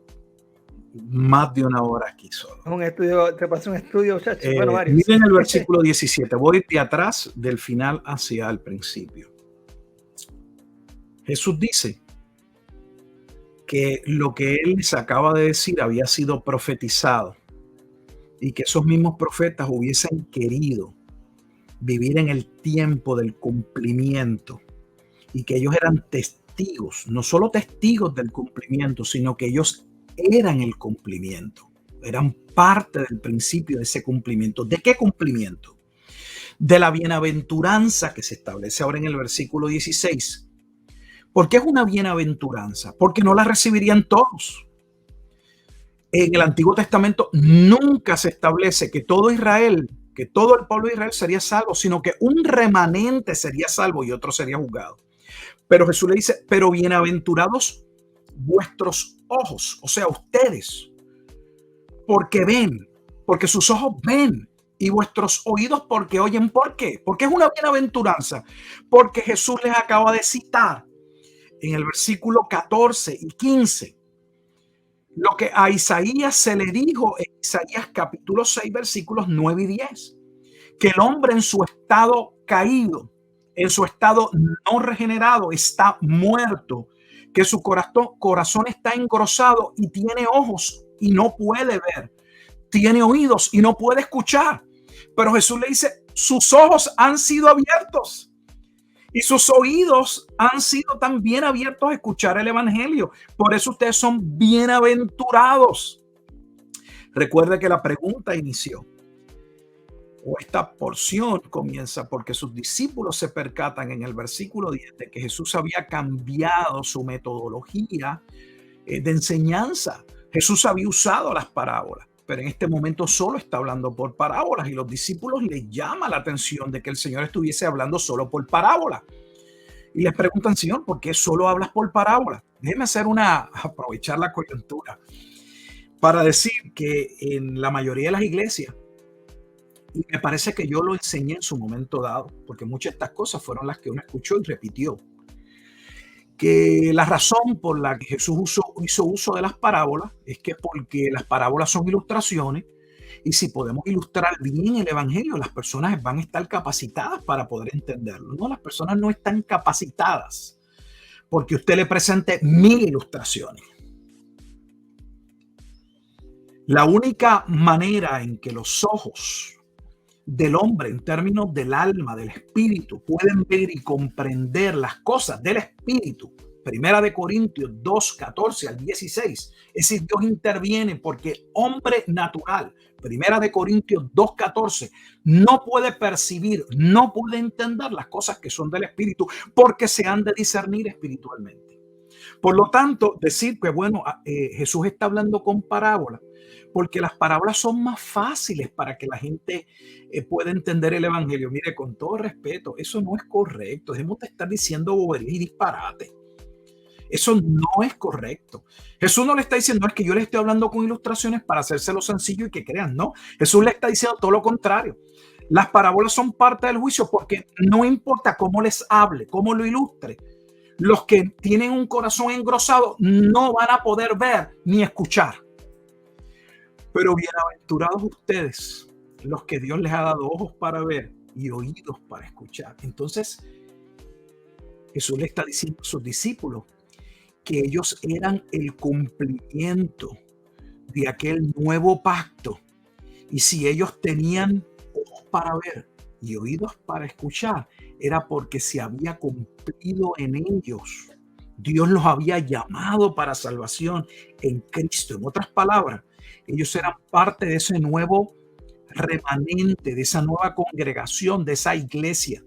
más de una hora aquí solo. Un estudio, te pasé un estudio, chacho. Bueno, varios. Miren el versículo 17, voy de atrás del final hacia el principio. Jesús dice que lo que él les acaba de decir había sido profetizado y que esos mismos profetas hubiesen querido vivir en el tiempo del cumplimiento y que ellos eran testigos, no solo testigos del cumplimiento, sino que ellos eran el cumplimiento, eran parte del principio de ese cumplimiento. ¿De qué cumplimiento? De la bienaventuranza que se establece ahora en el versículo 16. ¿Por qué es una bienaventuranza? Porque no la recibirían todos. En el Antiguo Testamento nunca se establece que todo Israel, que todo el pueblo de Israel sería salvo, sino que un remanente sería salvo y otro sería juzgado. Pero Jesús le dice, pero bienaventurados vuestros ojos, o sea, ustedes, porque ven, porque sus ojos ven, y vuestros oídos porque oyen. ¿Por qué? Porque es una bienaventuranza, porque Jesús les acaba de citar en el versículo 14 y 15 lo que a Isaías se le dijo en Isaías capítulo 6 versículos 9 y 10, que el hombre en su estado caído, en su estado no regenerado, está muerto, que su corazón está engrosado y tiene ojos y no puede ver, tiene oídos y no puede escuchar. Pero Jesús le dice, sus ojos han sido abiertos y sus oídos han sido también abiertos a escuchar el evangelio. Por eso ustedes son bienaventurados. Recuerde que la pregunta inició, o esta porción comienza porque sus discípulos se percatan en el versículo 10 de que Jesús había cambiado su metodología de enseñanza. Jesús había usado las parábolas, pero en este momento solo está hablando por parábolas y los discípulos les llama la atención de que el Señor estuviese hablando solo por parábolas. Y les preguntan, Señor, ¿por qué solo hablas por parábolas? Déjeme aprovechar la coyuntura para decir que en la mayoría de las iglesias, y me parece que yo lo enseñé en su momento dado, porque muchas de estas cosas fueron las que uno escuchó y repitió, que la razón por la que Jesús hizo uso de las parábolas es que porque las parábolas son ilustraciones y si podemos ilustrar bien el evangelio, las personas van a estar capacitadas para poder entenderlo. No, las personas no están capacitadas porque usted le presente 1000 ilustraciones. La única manera en que los ojos del hombre, en términos del alma, del espíritu, pueden ver y comprender las cosas del espíritu. Primera de Corintios 2, 14 al 16. Es decir, Dios interviene porque hombre natural, Primera de Corintios 2, 14, no puede percibir, no puede entender las cosas que son del espíritu porque se han de discernir espiritualmente. Por lo tanto, decir que, bueno, Jesús está hablando con parábolas, porque las parábolas son más fáciles para que la gente pueda entender el evangelio. Mire, con todo respeto, eso no es correcto. Debemos de estar diciendo boberías y disparate. Eso no es correcto. Jesús no le está diciendo es que yo le estoy hablando con ilustraciones para hacérselo sencillo y que crean. No, Jesús le está diciendo todo lo contrario. Las parábolas son parte del juicio porque no importa cómo les hable, cómo lo ilustre. Los que tienen un corazón engrosado no van a poder ver ni escuchar. Pero bienaventurados ustedes, los que Dios les ha dado ojos para ver y oídos para escuchar. Entonces, Jesús le está diciendo a sus discípulos que ellos eran el cumplimiento de aquel nuevo pacto. Y si ellos tenían ojos para ver y oídos para escuchar, era porque se había cumplido en ellos. Dios los había llamado para salvación en Cristo. En otras palabras, ellos eran parte de ese nuevo remanente, de esa nueva congregación, de esa iglesia.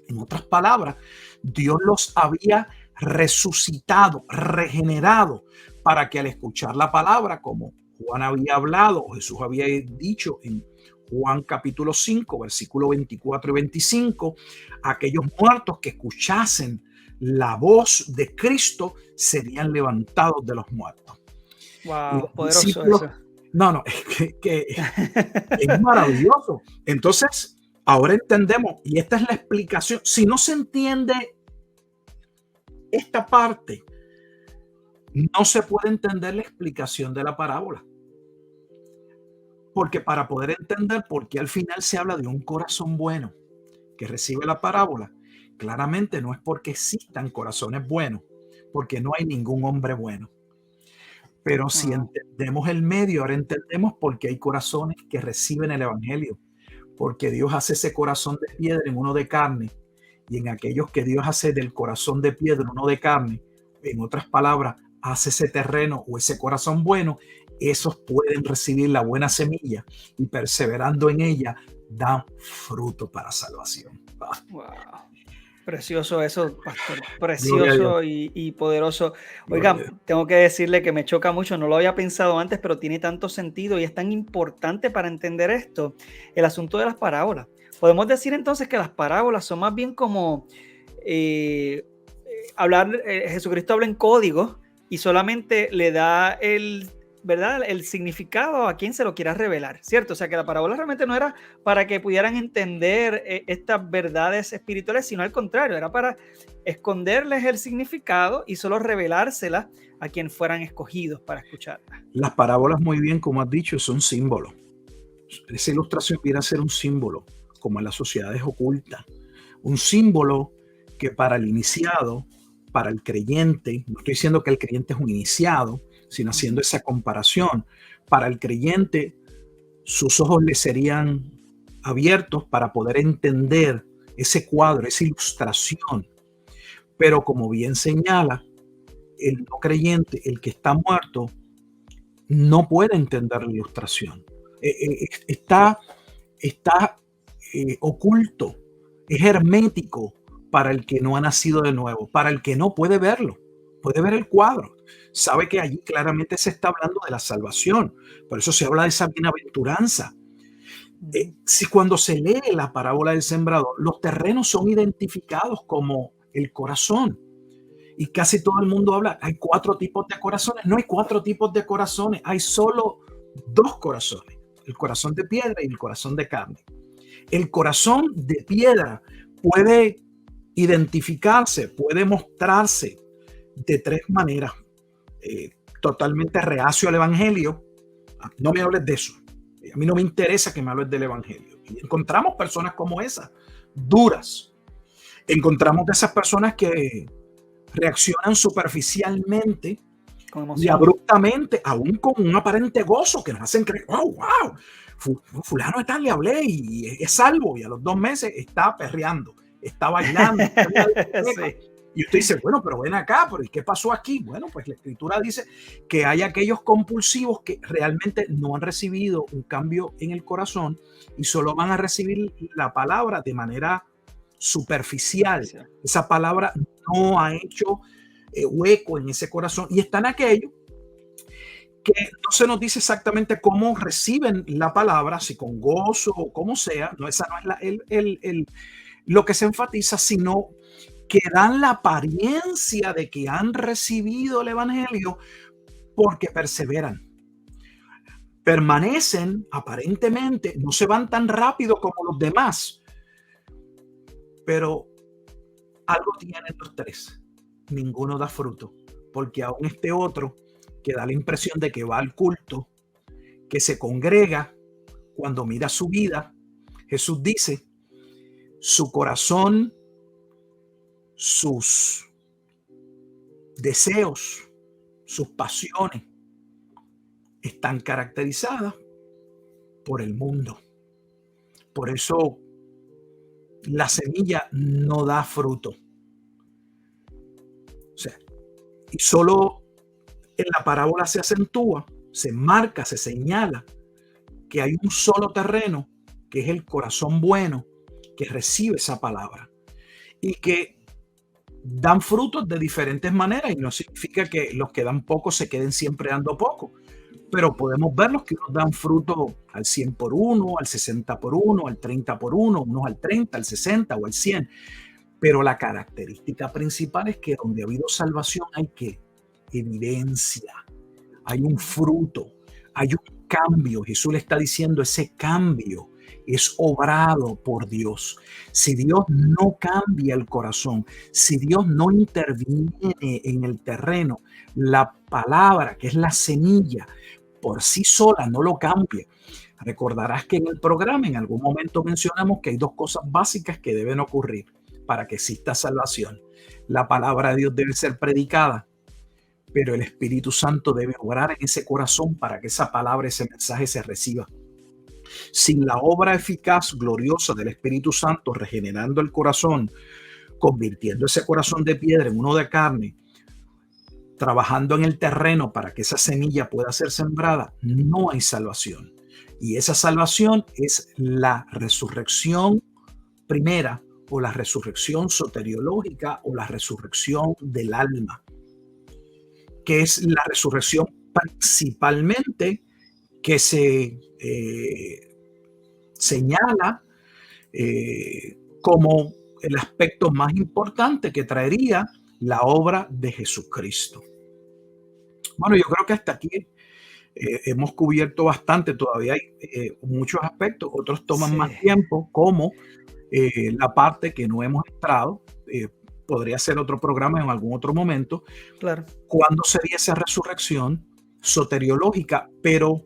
En otras palabras, Dios los había resucitado, regenerado, para que al escuchar la palabra, como Juan había hablado, o Jesús había dicho en Juan capítulo 5, versículo 24 y 25, aquellos muertos que escuchasen la voz de Cristo serían levantados de los muertos. Wow, poderoso eso. No, es que es maravilloso. Entonces, ahora entendemos, y esta es la explicación. Si no se entiende esta parte, no se puede entender la explicación de la parábola. Porque para poder entender por qué al final se habla de un corazón bueno que recibe la parábola, claramente no es porque existan corazones buenos, porque no hay ningún hombre bueno. Pero si entendemos el medio, ahora entendemos por qué hay corazones que reciben el evangelio, porque Dios hace ese corazón de piedra en uno de carne, y en aquellos que Dios hace del corazón de piedra en uno de carne, en otras palabras, hace ese terreno o ese corazón bueno, esos pueden recibir la buena semilla y perseverando en ella dan fruto para salvación. Wow. Precioso eso, pastor. Precioso y poderoso. Oigan, tengo que decirle que me choca mucho, no lo había pensado antes, pero tiene tanto sentido y es tan importante para entender esto, el asunto de las parábolas. Podemos decir entonces que las parábolas son más bien como Jesucristo habla en código y solamente le da ¿verdad? El significado a quien se lo quiera revelar, ¿cierto? O sea, que la parábola realmente no era para que pudieran entender estas verdades espirituales, sino al contrario, era para esconderles el significado y solo revelárselas a quien fueran escogidos para escucharlas. Las parábolas, muy bien, como has dicho, son símbolos. Esa ilustración viene a ser un símbolo, como en las sociedades ocultas. Un símbolo que para el iniciado, para el creyente, no estoy diciendo que el creyente es un iniciado, sino haciendo esa comparación. Para el creyente, sus ojos le serían abiertos para poder entender ese cuadro, esa ilustración. Pero como bien señala, el no creyente, el que está muerto, no puede entender la ilustración. Está oculto, es hermético para el que no ha nacido de nuevo, para el que no puede verlo. puede ver el cuadro, sabe que allí claramente se está hablando de la salvación. Por eso se habla de esa bienaventuranza. Si cuando se lee la parábola del sembrador, los terrenos son identificados como el corazón. Y casi todo el mundo habla, hay 4 tipos de corazones. No hay 4 tipos de corazones, hay solo 2 corazones. El corazón de piedra y el corazón de carne. El corazón de piedra puede identificarse, puede mostrarse de 3 maneras. Totalmente reacio al evangelio. No me hables de eso. A mí no me interesa que me hables del evangelio. Y encontramos personas como esas, duras. Encontramos de esas personas que reaccionan superficialmente y abruptamente, aún con un aparente gozo que nos hacen creer, wow, fulano de tal le hablé y es salvo, y a los 2 meses está perreando, está bailando. Sí. Y usted dice, bueno, pero ven acá, pero ¿y qué pasó aquí? Bueno, pues la escritura dice que hay aquellos compulsivos que realmente no han recibido un cambio en el corazón y solo van a recibir la palabra de manera superficial. Esa palabra no ha hecho hueco en ese corazón. Y están aquellos que no se nos dice exactamente cómo reciben la palabra, si con gozo o como sea. No, esa no es lo que se enfatiza, sino que dan la apariencia de que han recibido el evangelio porque perseveran. Permanecen aparentemente, no se van tan rápido como los demás, pero algo tienen los 3. Ninguno da fruto, porque aún este otro que da la impresión de que va al culto, que se congrega, cuando mira su vida, Jesús dice, su corazón, sus deseos, sus pasiones están caracterizadas por el mundo. Por eso la semilla no da fruto. O sea, y solo en la parábola se acentúa, se marca, se señala que hay un solo terreno, que es el corazón bueno, que recibe esa palabra y que dan frutos de diferentes maneras, y no significa que los que dan poco se queden siempre dando poco, pero podemos ver los que nos dan fruto al 100 por 1, al 60 por 1, al 30 por 1, unos al 30, al 60 o al 100. Pero la característica principal es que donde ha habido salvación hay que evidencia, hay un fruto, hay un cambio. Jesús le está diciendo, ese cambio es obrado por Dios. Si Dios no cambia el corazón, si Dios no interviene en el terreno, la palabra, que es la semilla, por sí sola no lo cambia. Recordarás que en el programa en algún momento mencionamos que hay 2 cosas básicas que deben ocurrir para que exista salvación. La palabra de Dios debe ser predicada, pero el Espíritu Santo debe obrar en ese corazón para que esa palabra, ese mensaje se reciba. Sin la obra eficaz, gloriosa del Espíritu Santo, regenerando el corazón, convirtiendo ese corazón de piedra en uno de carne, trabajando en el terreno para que esa semilla pueda ser sembrada, no hay salvación. Y esa salvación es la resurrección primera, o la resurrección soteriológica, o la resurrección del alma, que es la resurrección principalmente que se señala como el aspecto más importante que traería la obra de Jesucristo. Bueno, yo creo que hasta aquí hemos cubierto bastante. Todavía hay muchos aspectos, otros toman más tiempo, como la parte que no hemos entrado. Podría ser otro programa en algún otro momento. Claro. Cuando sería esa resurrección soteriológica, pero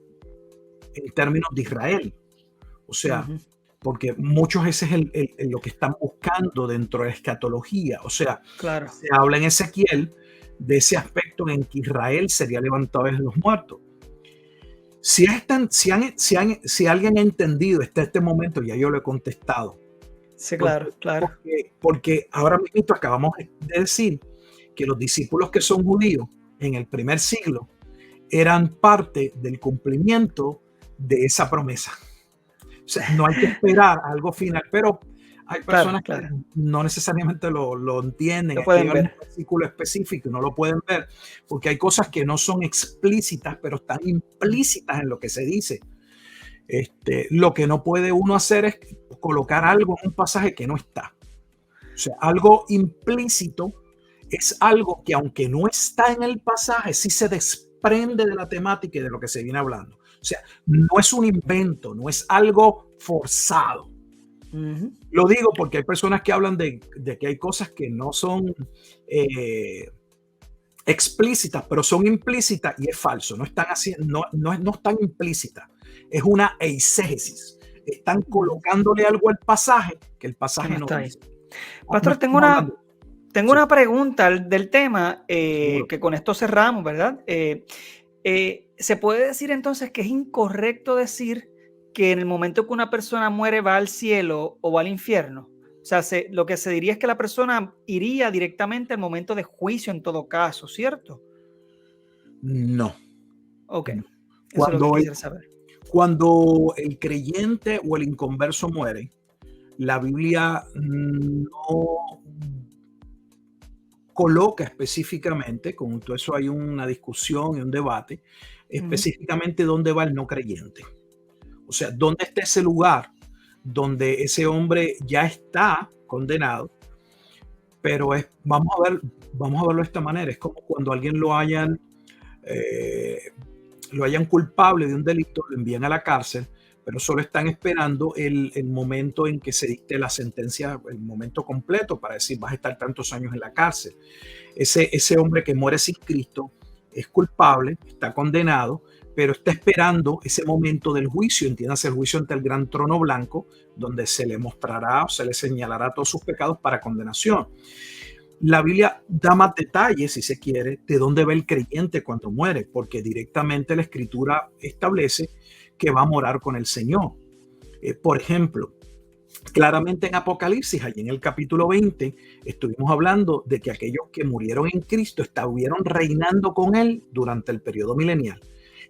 en términos de Israel. O sea, porque muchos ese es lo que están buscando dentro de la escatología. O sea, claro, se habla en Ezequiel de ese aspecto en que Israel sería levantado de los muertos. Si alguien ha entendido hasta este momento, ya yo lo he contestado. Sí, claro, claro. Porque ahora mismo acabamos de decir que los discípulos que son judíos en el primer siglo eran parte del cumplimiento de esa promesa. O sea, no hay que esperar algo final, pero Hay Claro, personas que claro. no necesariamente lo entienden. Lo Aquí pueden hay un ver. versículo específico y no lo pueden ver porque hay cosas que no son explícitas, pero están implícitas en lo que se dice. Lo que no puede uno hacer es colocar algo en un pasaje que no está. O sea, algo implícito es algo que aunque no está en el pasaje, sí se desprende de la temática y de lo que se viene hablando. O sea, no es un invento, no es algo forzado. Ujú. Lo digo porque hay personas que hablan de que hay cosas que no son explícitas, pero son implícitas y es falso. No están haciendo, no están implícitas. Es una eisegesis. Están Ujú. colocándole algo al pasaje que el Que no pasaje no está ahí. dice. No Pastor, estamos hablando. tengo Sí, una pregunta del tema, seguro. que con esto cerramos, ¿verdad? ¿Se puede decir entonces que es incorrecto decir que en el momento que una persona muere va al cielo o va al infierno? O sea, lo que se diría es que la persona iría directamente al momento de juicio en todo caso, ¿cierto? No, Ok, no. eso es lo que Cuando el, quisiera saber. cuando el creyente o el inconverso muere, la Biblia no coloca específicamente, con todo eso hay una discusión y un debate, Ujú. específicamente dónde va el no creyente. O sea, dónde está ese lugar donde ese hombre ya está condenado, pero vamos a verlo de esta manera. Es como cuando alguien lo hayan culpable de un delito, lo envían a la cárcel, pero solo están esperando el momento en que se dicte la sentencia, el momento completo para decir vas a estar tantos años en la cárcel. Ese hombre que muere sin Cristo es culpable, está condenado, pero está esperando ese momento del juicio, entiéndase el juicio ante el gran trono blanco, donde se le mostrará o se le señalará todos sus pecados para condenación. La Biblia da más detalles, si se quiere, de dónde va el creyente cuando muere, porque directamente la Escritura establece que va a morar con el Señor. Por ejemplo, claramente en Apocalipsis, allí en el capítulo 20, estuvimos hablando de que aquellos que murieron en Cristo estuvieron reinando con Él durante el periodo milenial.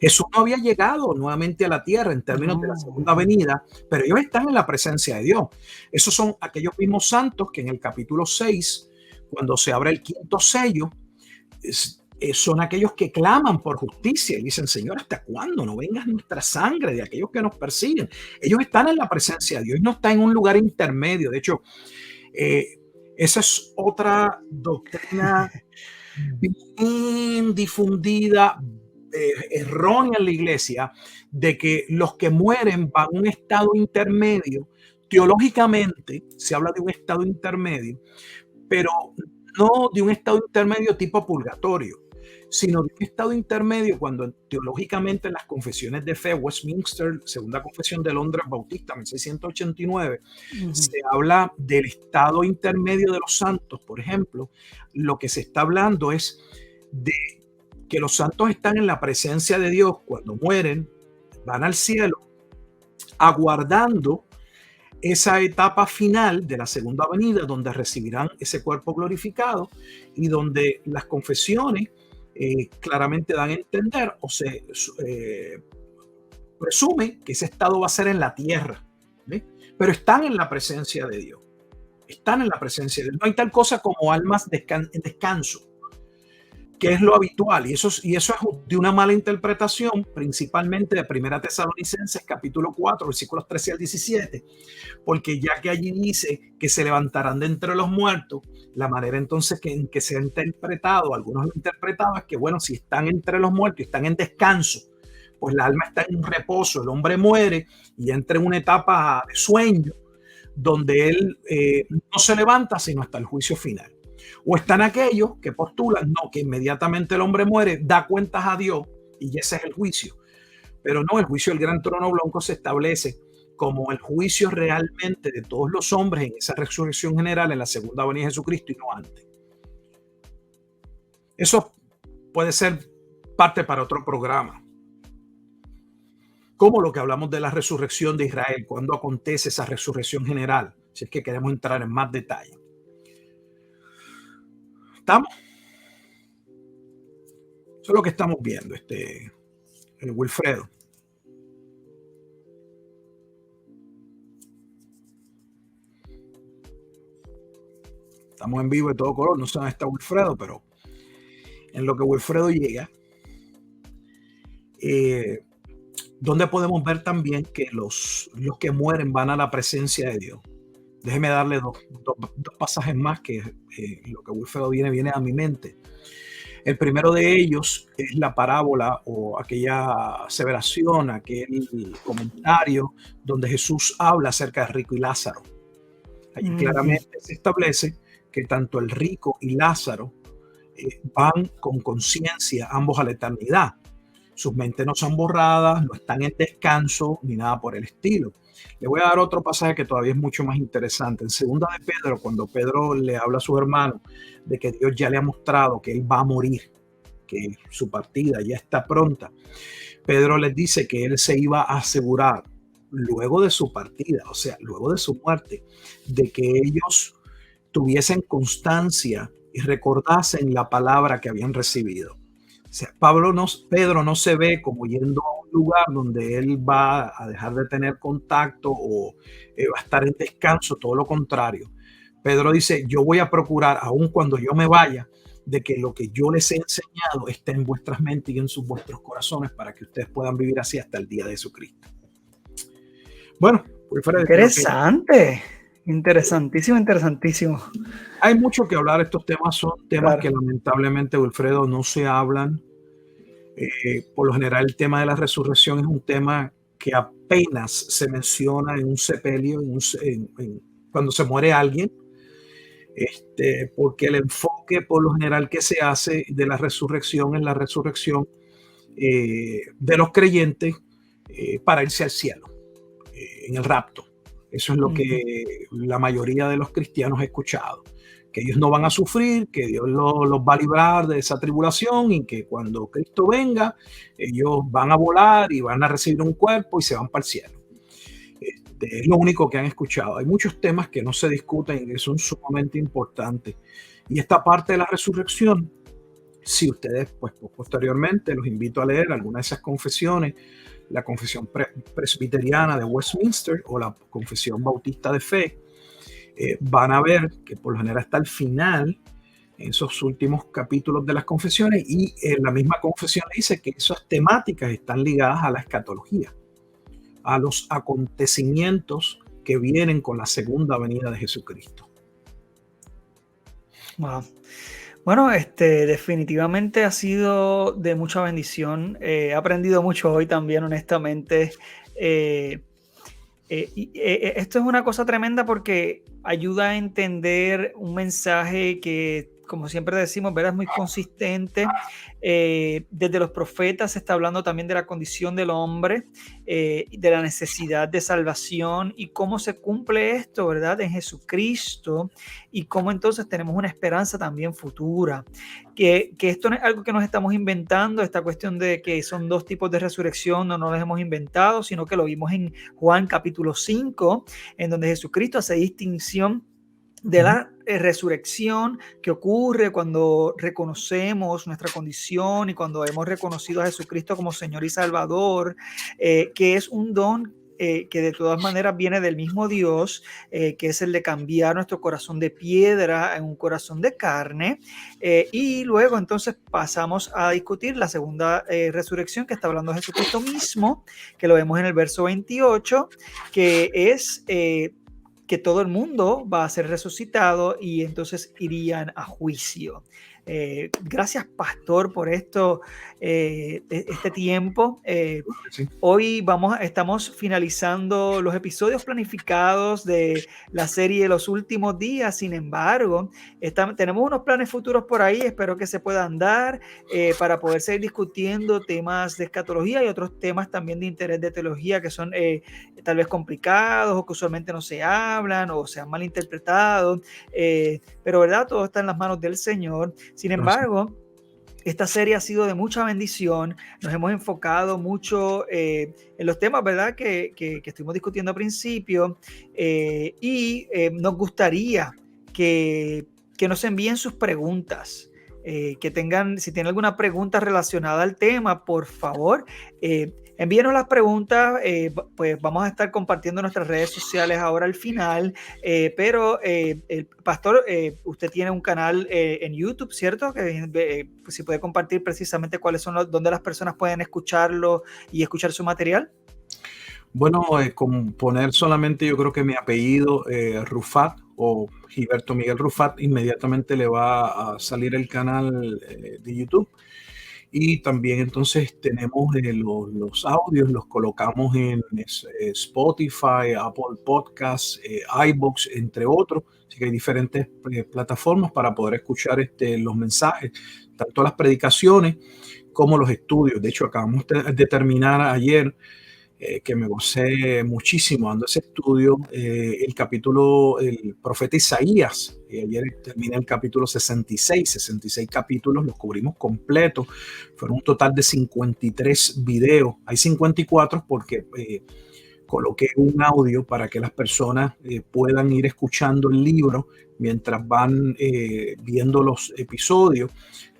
Jesús no había llegado nuevamente a la tierra en términos de la No. segunda venida, pero ellos están en la presencia de Dios. Esos son aquellos mismos santos que en el capítulo 6, cuando se abre el quinto sello, son aquellos que claman por justicia y dicen, Señor, ¿hasta cuándo? No vengas nuestra sangre de aquellos que nos persiguen. Ellos están en la presencia de Dios, no están en un lugar intermedio. De hecho, eh, esa es otra doctrina bien difundida, errónea en la iglesia, de que los que mueren van a un estado intermedio. Teológicamente se habla de un estado intermedio, pero no de un estado intermedio tipo purgatorio, sino de un estado intermedio cuando teológicamente en las confesiones de fe, Westminster, Segunda Confesión de Londres Bautista, 1689, Ujú. se habla del estado intermedio de los santos. Por ejemplo, lo que se está hablando es de que los santos están en la presencia de Dios cuando mueren, van al cielo, aguardando esa etapa final de la segunda venida, donde recibirán ese cuerpo glorificado y donde las confesiones claramente dan a entender o se presume que ese estado va a ser en la tierra, ¿ve? Pero están en la presencia de Dios, están en la presencia de Dios. No hay tal cosa como almas en descanso, que es lo habitual, y eso es de una mala interpretación, principalmente de Primera Tesalonicenses, capítulo 4, versículos 13 al 17, porque ya que allí dice que se levantarán de entre los muertos, la manera entonces en que se ha interpretado, algunos lo han interpretado, es que bueno, si están entre los muertos y están en descanso, pues la alma está en un reposo, el hombre muere y entra en una etapa de sueño, donde él no se levanta sino hasta el juicio final. O están aquellos que postulan, no, que inmediatamente el hombre muere, da cuentas a Dios y ese es el juicio. Pero no, el juicio del gran trono blanco se establece como el juicio realmente de todos los hombres en esa resurrección general en la segunda venida de Jesucristo y no antes. Eso puede ser parte para otro programa. Como lo que hablamos de la resurrección de Israel, cuando acontece esa resurrección general, si es que queremos entrar en más detalle. ¿Estamos? Eso es lo que estamos viendo, el Wilfredo. Estamos en vivo de todo color, no sé dónde está Wilfredo, pero en lo que Wilfredo llega, donde podemos ver también que los que mueren van a la presencia de Dios. Déjeme darle dos pasajes más que lo que Wilfredo viene a mi mente. El primero de ellos es la parábola o aquella aseveración, aquel comentario donde Jesús habla acerca de rico y Lázaro. Allí claramente se establece que tanto el rico y Lázaro van con conciencia ambos a la eternidad. Sus mentes no son borradas, no están en descanso ni nada por el estilo. Le voy a dar otro pasaje que todavía es mucho más interesante. En segunda de Pedro, cuando Pedro le habla a sus hermanos de que Dios ya le ha mostrado que él va a morir, que su partida ya está pronta, Pedro les dice que él se iba a asegurar luego de su partida, o sea, luego de su muerte, de que ellos tuviesen constancia y recordasen la palabra que habían recibido. O sea, Pedro no se ve como yendo a un lugar donde él va a dejar de tener contacto o va a estar en descanso, todo lo contrario. Pedro dice, yo voy a procurar, aun cuando yo me vaya, de que lo que yo les he enseñado esté en vuestras mentes y en vuestros corazones para que ustedes puedan vivir así hasta el día de Jesucristo. Bueno, interesante. Interesantísimo, interesantísimo. Hay mucho que hablar. Estos temas son temas que lamentablemente, Wilfredo, no se hablan. Por lo general, el tema de la resurrección es un tema que apenas se menciona en un sepelio, cuando se muere alguien, porque el enfoque por lo general que se hace de la resurrección es la resurrección de los creyentes para irse al cielo, en el rapto. Eso es lo que la mayoría de los cristianos ha escuchado, que ellos no van a sufrir, que Dios los va a librar de esa tribulación y que cuando Cristo venga, ellos van a volar y van a recibir un cuerpo y se van para el cielo. Es lo único que han escuchado. Hay muchos temas que no se discuten y que son sumamente importantes. Y esta parte de la resurrección, si ustedes, pues posteriormente los invito a leer algunas de esas confesiones, la confesión presbiteriana de Westminster o la confesión bautista de fe, van a ver que por lo general está al final, en esos últimos capítulos de las confesiones, y la misma confesión dice que esas temáticas están ligadas a la escatología, a los acontecimientos que vienen con la segunda venida de Jesucristo. Wow. Bueno, definitivamente ha sido de mucha bendición. He aprendido mucho hoy también, honestamente. Esto es una cosa tremenda porque ayuda a entender un mensaje que, como siempre decimos, ¿verdad? Es muy consistente. Desde los profetas se está hablando también de la condición del hombre, de la necesidad de salvación y cómo se cumple esto, ¿verdad? En Jesucristo, y cómo entonces tenemos una esperanza también futura. Que esto no es algo que nos estamos inventando, esta cuestión de que son dos tipos de resurrección, no nos los hemos inventado, sino que lo vimos en Juan capítulo 5, en donde Jesucristo hace distinción de la resurrección que ocurre cuando reconocemos nuestra condición y cuando hemos reconocido a Jesucristo como Señor y Salvador, que es un don que de todas maneras viene del mismo Dios, que es el de cambiar nuestro corazón de piedra en un corazón de carne, y luego entonces pasamos a discutir la segunda resurrección que está hablando de Jesucristo mismo, que lo vemos en el verso 28, que es que todo el mundo va a ser resucitado y entonces irían a juicio. Gracias, pastor, por esto, este tiempo. Sí. Hoy estamos finalizando los episodios planificados de la serie Los Últimos Días. Sin embargo, tenemos unos planes futuros por ahí. Espero que se puedan dar para poder seguir discutiendo temas de escatología y otros temas también de interés de teología que son tal vez complicados o que usualmente no se hablan o se han malinterpretado. Pero, ¿verdad? Todo está en las manos del Señor. Sin embargo, esta serie ha sido de mucha bendición. Nos hemos enfocado mucho en los temas, ¿verdad?, que estuvimos discutiendo al principio, y nos gustaría que nos envíen sus preguntas. si tienen alguna pregunta relacionada al tema, por favor, envíenos las preguntas. Pues vamos a estar compartiendo nuestras redes sociales ahora al final, pero el pastor, usted tiene un canal en YouTube, ¿cierto? Pues si puede compartir precisamente dónde las personas pueden escucharlo y escuchar su material. Bueno, con poner solamente yo creo que mi apellido, Rufat o Gilberto Miguel Rufat, inmediatamente le va a salir el canal de YouTube. Y también entonces tenemos los audios, los colocamos en Spotify, Apple Podcasts, iVoox, entre otros. Así que hay diferentes plataformas para poder escuchar los mensajes, tanto las predicaciones como los estudios. De hecho, acabamos de terminar ayer, que me gocé muchísimo dando ese estudio, el profeta Isaías. Ayer terminé el capítulo 66 capítulos, los cubrimos completos. Fueron un total de 53 videos. Hay 54 porque coloqué un audio para que las personas puedan ir escuchando el libro mientras van viendo los episodios,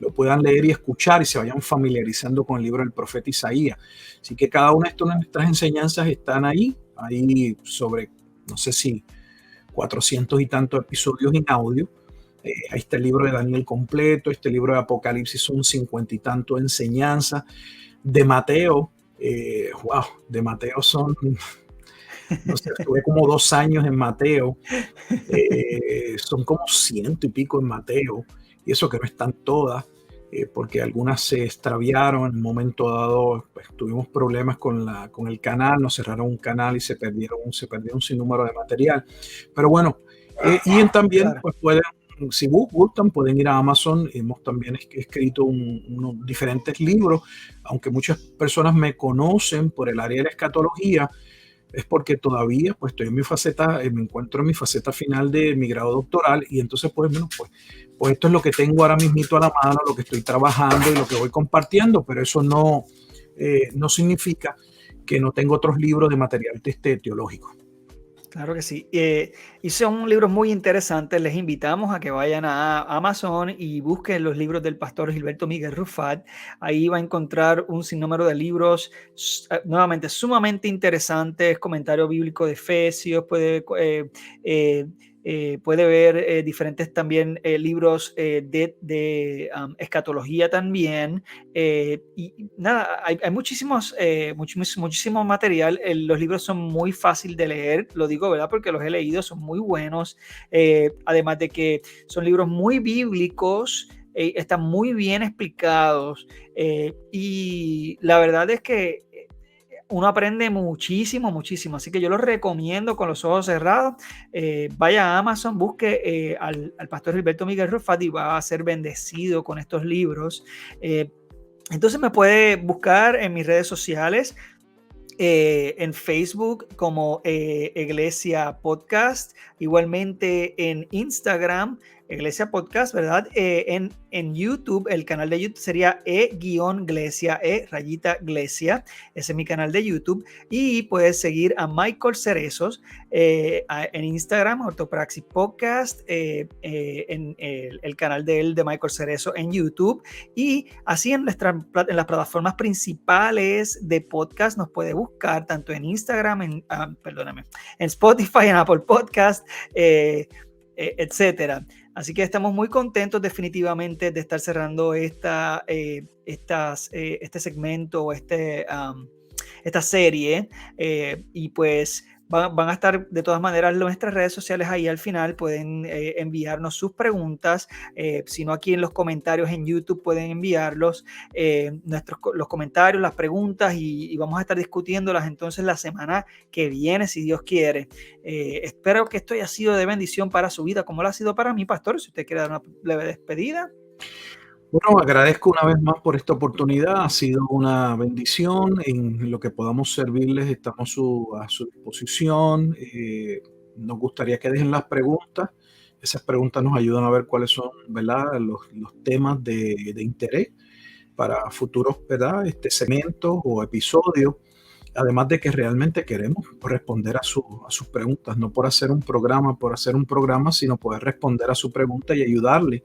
lo puedan leer y escuchar y se vayan familiarizando con el libro del profeta Isaías. Así que cada una de nuestras enseñanzas están ahí sobre, no sé si 400 y tantos episodios en audio. Ahí está el libro de Daniel completo, este libro de Apocalipsis son 50 y tantos enseñanzas. De Mateo, de Mateo son, no sé, estuve como 2 años en Mateo, son como 100 y pico en Mateo, y eso que no están todas, porque algunas se extraviaron en un momento dado. Pues tuvimos problemas con el canal, nos cerraron un canal y se perdieron un sinnúmero de material. Pero bueno, y también pues si gustan, pueden ir a Amazon. Hemos también escrito unos diferentes libros, aunque muchas personas me conocen por el área de la escatología, es porque todavía pues estoy en me encuentro en mi faceta final de mi grado doctoral, y entonces pues esto es lo que tengo ahora mismito a la mano, lo que estoy trabajando y lo que voy compartiendo, pero eso no significa que no tengo otros libros de material teológico. Claro que sí. Y son libros muy interesantes. Les invitamos a que vayan a Amazon y busquen los libros del pastor Gilberto Miguel Rufat. Ahí va a encontrar un sinnúmero de libros nuevamente sumamente interesantes, comentario bíblico de Efesios, puede ver diferentes también libros de escatología también. Y nada, hay muchísimo material. Los libros son muy fáciles de leer, lo digo, ¿verdad? Porque los he leído, son muy buenos. Además de que son libros muy bíblicos, están muy bien explicados. Y la verdad es que uno aprende muchísimo, muchísimo. Así que yo los recomiendo con los ojos cerrados. Vaya a Amazon, busque al pastor Gilberto Miguel Rufat y va a ser bendecido con estos libros. Entonces me puede buscar en mis redes sociales, en Facebook como Iglesia Podcast, igualmente en Instagram, Iglesia Podcast, ¿verdad? En YouTube, el canal de YouTube sería E-Glesia, Glesia, ese es mi canal de YouTube. Y puedes seguir a Michael Cerezos en Instagram, Ortopraxis Podcast, en el canal de Michael Cerezo en YouTube. Y así en las plataformas principales de podcast nos puede buscar tanto en Instagram, en Spotify, en Apple Podcast, etcétera. Así que estamos muy contentos definitivamente de estar cerrando este segmento o esta serie, y pues van a estar de todas maneras nuestras redes sociales ahí al final. Pueden enviarnos sus preguntas, si no aquí en los comentarios en YouTube pueden enviarlos, los comentarios, las preguntas, y vamos a estar discutiéndolas entonces la semana que viene, si Dios quiere. Espero que esto haya sido de bendición para su vida, como lo ha sido para mí, pastor. Si usted quiere dar una leve despedida. Bueno, agradezco una vez más por esta oportunidad. Ha sido una bendición. En lo que podamos servirles, estamos a su disposición. Nos gustaría que dejen las preguntas. Esas preguntas nos ayudan a ver cuáles son, ¿verdad?, los temas de interés para futuros, ¿verdad?, segmentos o episodios. Además de que realmente queremos responder a sus preguntas, no por hacer un programa, sino poder responder a su pregunta y ayudarle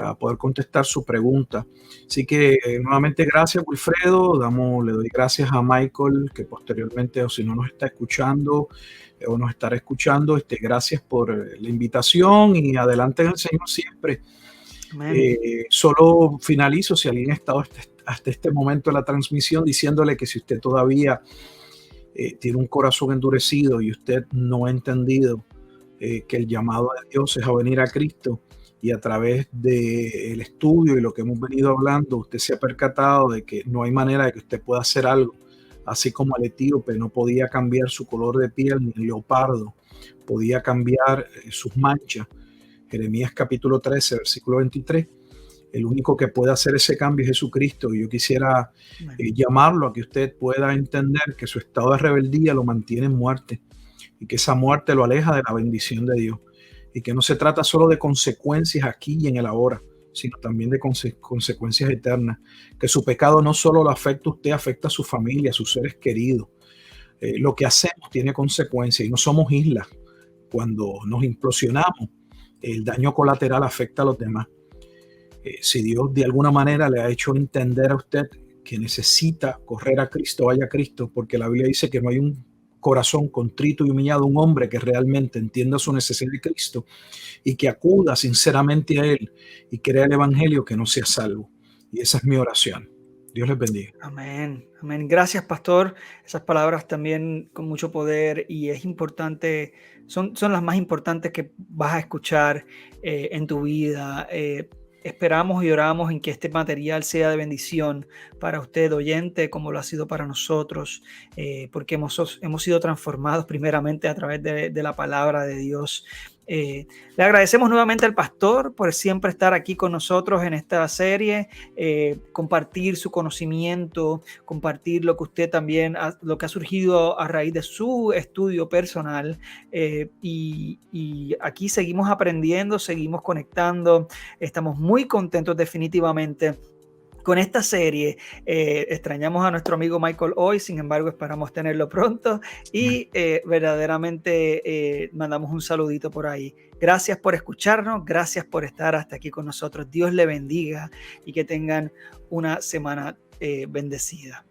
a poder contestar su pregunta. Así que nuevamente gracias, Wilfredo. Le doy gracias a Michael, que posteriormente, o si no nos está escuchando o nos estará escuchando, gracias por la invitación y adelante en el Señor siempre. Solo finalizo, si alguien ha estado hasta este momento de la transmisión, diciéndole que si usted todavía tiene un corazón endurecido y usted no ha entendido que el llamado de Dios es a venir a Cristo, y a través del estudio y lo que hemos venido hablando, usted se ha percatado de que no hay manera de que usted pueda hacer algo, así como el etíope no podía cambiar su color de piel, ni el leopardo podía cambiar sus manchas. Jeremías capítulo 13, versículo 23. El único que puede hacer ese cambio es Jesucristo. Y yo quisiera llamarlo a que usted pueda entender que su estado de rebeldía lo mantiene en muerte y que esa muerte lo aleja de la bendición de Dios. Y que no se trata solo de consecuencias aquí y en el ahora, sino también de consecuencias eternas. Que su pecado no solo lo afecta a usted, afecta a su familia, a sus seres queridos. Lo que hacemos tiene consecuencias y no somos islas. Cuando nos implosionamos, el daño colateral afecta a los demás. Si Dios de alguna manera le ha hecho entender a usted que necesita correr a Cristo, vaya a Cristo, porque la Biblia dice que no hay un corazón contrito y humillado, un hombre que realmente entienda su necesidad de Cristo y que acuda sinceramente a Él y crea el Evangelio, que no sea salvo. Y esa es mi oración. Dios les bendiga. Amén, amén. Gracias, pastor. Esas palabras también con mucho poder, y es importante, son las más importantes que vas a escuchar en tu vida. Esperamos y oramos en que este material sea de bendición para usted, oyente, como lo ha sido para nosotros, porque hemos sido transformados primeramente a través de la palabra de Dios. Le agradecemos nuevamente al pastor por siempre estar aquí con nosotros en esta serie, compartir su conocimiento, compartir lo que usted también, lo que ha surgido a raíz de su estudio personal, y aquí seguimos aprendiendo, seguimos conectando, estamos muy contentos definitivamente con esta serie. Extrañamos a nuestro amigo Michael hoy, sin embargo esperamos tenerlo pronto y verdaderamente mandamos un saludito por ahí. Gracias por escucharnos, gracias por estar hasta aquí con nosotros. Dios le bendiga y que tengan una semana bendecida.